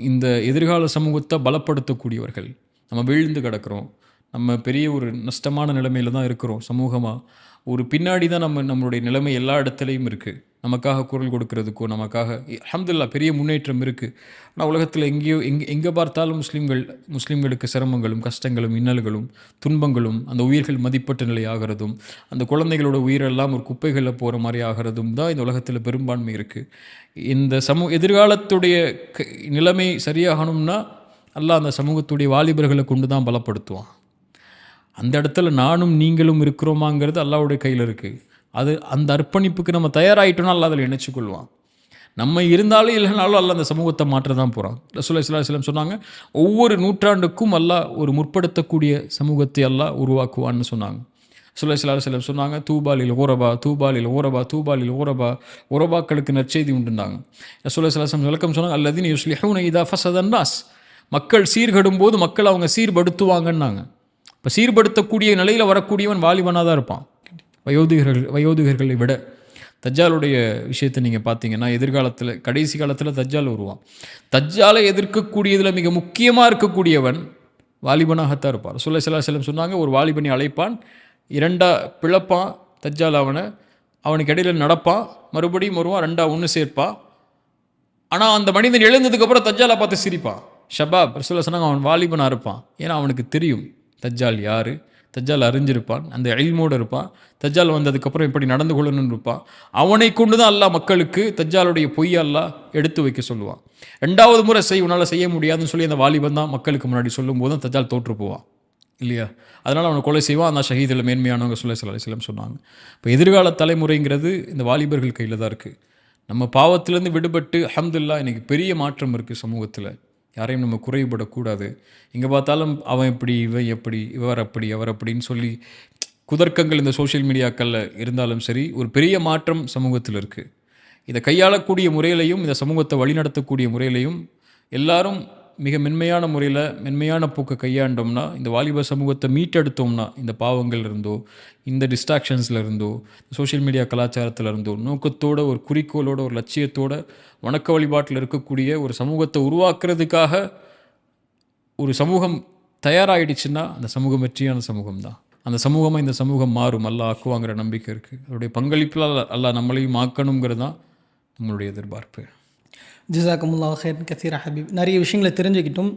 இந்த எதிர்கால சமூகத்தை பலப்படுத்தக்கூடியவர்கள். நம்ம வீழ்ந்து கிடக்கிறோம், நம்ம பெரிய ஒரு நஷ்டமான நிலைமையில் தான் இருக்கிறோம் சமூகமாக. ஒரு பின்னாடி தான் நம்மளுடைய நிலைமை எல்லா இடத்துலையும் இருக்குது. நமக்காக குரல் கொடுக்கறதுக்கோ, நமக்காக அல்ஹம்துலில்லாஹ் பெரிய முன்னேற்றம் இருக்குது. ஆனால் உலகத்தில் எங்கே பார்த்தாலும் முஸ்லீம்களுக்கு சிரமங்களும் கஷ்டங்களும் இன்னல்களும் துன்பங்களும், அந்த உயிர்கள் மதிப்பட்ட நிலை ஆகிறதும், அந்த குழந்தைகளோட உயிரெல்லாம் ஒரு குப்பைகளில் போகிற மாதிரி ஆகிறதும் தான் இந்த உலகத்தில் பெரும்பான்மை இருக்குது. இந்த எதிர்காலத்துடைய நிலைமை சரியாகணும்னா அல்லாஹ் அந்த சமூகத்துடைய வாலிபர்களை கொண்டு தான் பலப்படுத்துவான். அந்த இடத்துல நானும் நீங்களும் இருக்கிறோமாங்கிறது அல்லாஹ்வுடைய கையில் இருக்குது. அந்த அர்ப்பணிப்புக்கு நம்ம தயாராகிட்டோன்னா அல்லாஹ் அதில் இணைச்சிக்கொள்வான். நம்ம இருந்தாலும் இல்லைனாலும் அல்லாஹ் அந்த சமூகத்தை மாற்ற தான் போகிறான். ரசூலுல்லாஹி ஸல்லல்லாஹு அலைஹி வஸல்லம் சொன்னாங்க, ஒவ்வொரு நூற்றாண்டுக்கும் அல்லாஹ் ஒரு முற்படுத்தக்கூடிய சமூகத்தை அல்லாஹ் உருவாக்குவான்னு சொன்னாங்க. ரசூலுல்லாஹி ஸல்லல்லாஹு அலைஹி வஸல்லம் சொன்னாங்க, தூபாலில் ஓரபா தூபாலில் ஓரபா தூபாலில் ஓரபா, ஓரபாக்களுக்கு நற்செய்தி உண்டுனாங்க. ரசூலுல்லாஹி ஸல்லல்லாஹு அலைஹி வஸல்லம் விளக்கம் சொன்னாங்க, அல்லதீன யுஸ்லிஹூன இதா ஃபஸதன் நாஸ். மக்கள் சீர்கெடும் போது மக்கள் அவங்க சீர்படுத்துவாங்கன்னாங்க. இப்போ சீர்படுத்தக்கூடிய நிலையில் வரக்கூடியவன் வாலிபனாக தான் இருப்பான். வயோதிகர்களை விட தஜ்ஜாலுடைய விஷயத்தை நீங்கள் பார்த்தீங்கன்னா, எதிர்காலத்தில் கடைசி காலத்தில் தஜ்ஜால் வருவான். தஜ்ஜாலை எதிர்க்கக்கூடியதில் மிக முக்கியமாக இருக்கக்கூடியவன் வாலிபனாகத்தான் இருப்பான். ரசூலுல்லாஹி ஸல்லல்லாஹு அலைஹி வஸல்லம் சொன்னாங்க, ஒரு வாலிபனை அழைப்பான், இரண்டா பிளப்பான் தஜ்ஜால், அவனுக்கு இடையில் நடப்பான், மறுபடியும் வருவான், ரெண்டா ஒன்று சேர்ப்பான். ஆனால் அந்த மனிதன் எழுந்ததுக்கப்புறம் தஜ்ஜாலை பார்த்து சிரிப்பான். ஷபாப், ரசூலுல்லாஹி சொன்னாங்க, அவன் வாலிபனாக இருப்பான். ஏன்னா அவனுக்கு தெரியும் தஜ்ஜால் யார், தஜ்ஜால் அறிஞ்சிருப்பான், அந்த இல்மோடு இருப்பான். தஜ்ஜால் வந்ததுக்கப்புறம் எப்படி நடந்து கொள்ளணும்னு இருப்பான். அவனை கொண்டு தான் அல்லாஹ் மக்களுக்கு தஜ்ஜாலுடைய பொய்யை அல்லாஹ் எடுத்து வைக்க சொல்லுவான். ரெண்டாவது முறை உன்னால் செய்ய முடியாதுன்னு சொல்லி அந்த வாலிபன் தான் மக்களுக்கு முன்னாடி சொல்லும் போது தான் தஜ்ஜால் தோற்று போவான், இல்லையா? அதனால் அவனை கொலை செய்வான். அந்த ஷஹீதில் மேன்மையானவங்க ஸல்லல்லாஹு அலைஹி வஸல்லம் சொன்னாங்க. இப்போ எதிர்கால தலைமுறைங்கிறது இந்த வாலிபர்கள் கையில் தான் இருக்குது. நம்ம பாவத்திலேருந்து விடுபட்டு அல்ஹம்துலில்லாஹ் இன்றைக்கி பெரிய மாற்றம் இருக்குது சமூகத்தில். யாரையும் நம்ம குறைபடக்கூடாது. எங்கே பார்த்தாலும் அவன் எப்படி, இவன் எப்படி, இவர் அப்படி, அவர் அப்படின்னு சொல்லி குதர்க்கங்கள் இந்த சோஷியல் மீடியாக்களில் இருந்தாலும் சரி, ஒரு பெரிய மாற்றம் சமூகத்தில் இருக்குது. இதை கையாளக்கூடிய முறையிலையும், இந்த சமூகத்தை வழிநடத்தக்கூடிய முறையிலையும் எல்லாரும் மிக மென்மையான போக்கை கையாண்டோம்னா, இந்த வாலிப சமூகத்தை மீட்டெடுத்தோம்னா, இந்த பாவங்கள் இருந்தோ, இந்த டிஸ்ட்ராக்ஷன்ஸில் இருந்தோ, சோஷியல் மீடியா கலாச்சாரத்தில் இருந்தோ, நோக்கத்தோட, ஒரு குறிக்கோளோட, ஒரு லட்சியத்தோட வணக்க வழிபாட்டில் இருக்கக்கூடிய ஒரு சமூகத்தை உருவாக்குறதுக்காக ஒரு சமூகம் தயாராகிடுச்சுன்னா அந்த சமூகம் வெற்றியான சமூகம் தான். அந்த சமூகமாக இந்த சமூகம் மாறும், அல்லாஹ் ஆக்குவாங்கிற நம்பிக்கை இருக்குது. அதோடைய பங்களிப்பில் அல்லாஹ் நம்மளையும் ஆக்கணுங்கிறது தான் நம்மளுடைய எதிர்பார்ப்பு. ஜிசாக்கமுல்லா ஹைர் கத்தீரா ஹபீப். நிறைய விஷயங்களை தெரிஞ்சுக்கிட்டும்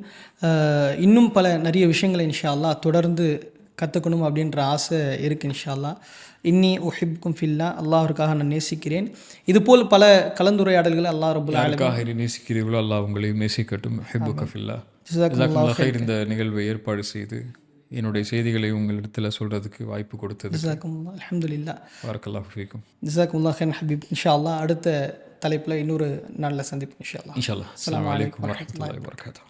இன்னும் நிறைய விஷயங்களை இன்ஷா அல்லாஹ் தொடர்ந்து கற்றுக்கணும் அப்படின்ற ஆசை இருக்குது இன்ஷா அல்லாஹ். இன்னி உஹிப்கும் ஃபில்லா, அல்லாஹ்வுக்காக நான் நேசிக்கிறேன். இதுபோல் பல கலந்துரையாடல்களை அல்லாஹ் ரப்புல் ஆலமீன் நேசிக்கிறீர்களோ அல்லாஹ் உங்களையும் நேசிக்கட்டும். ஹிப்புக ஃபில்லா. ஜஸாக்கல்லாஹு ஹைர். இந்த நிகழ்வை ஏற்பாடு செய்து என்னுடைய செய்திகளை உங்களிடத்தில் சொல்கிறதுக்கு வாய்ப்பு கொடுத்தது ஜஸாக்கமுல்லா. அல்ஹம்துலில்லாஹ். பாரக்கல்லாஹு ஃபீக்கும். ஜஸாக்கமுல்லா ஹைர் ஹபீப். இன்ஷா அல்லாஹ் அடுத்த தலைப்பில் இன்னொரு நாளில் சந்திப்போம் இன்ஷா அல்லாஹ். இன்ஷா அல்லாஹ். அஸ்ஸலாமு அலைக்கும் வரஹ்மத்துல்லாஹி வபரகாத்துஹு.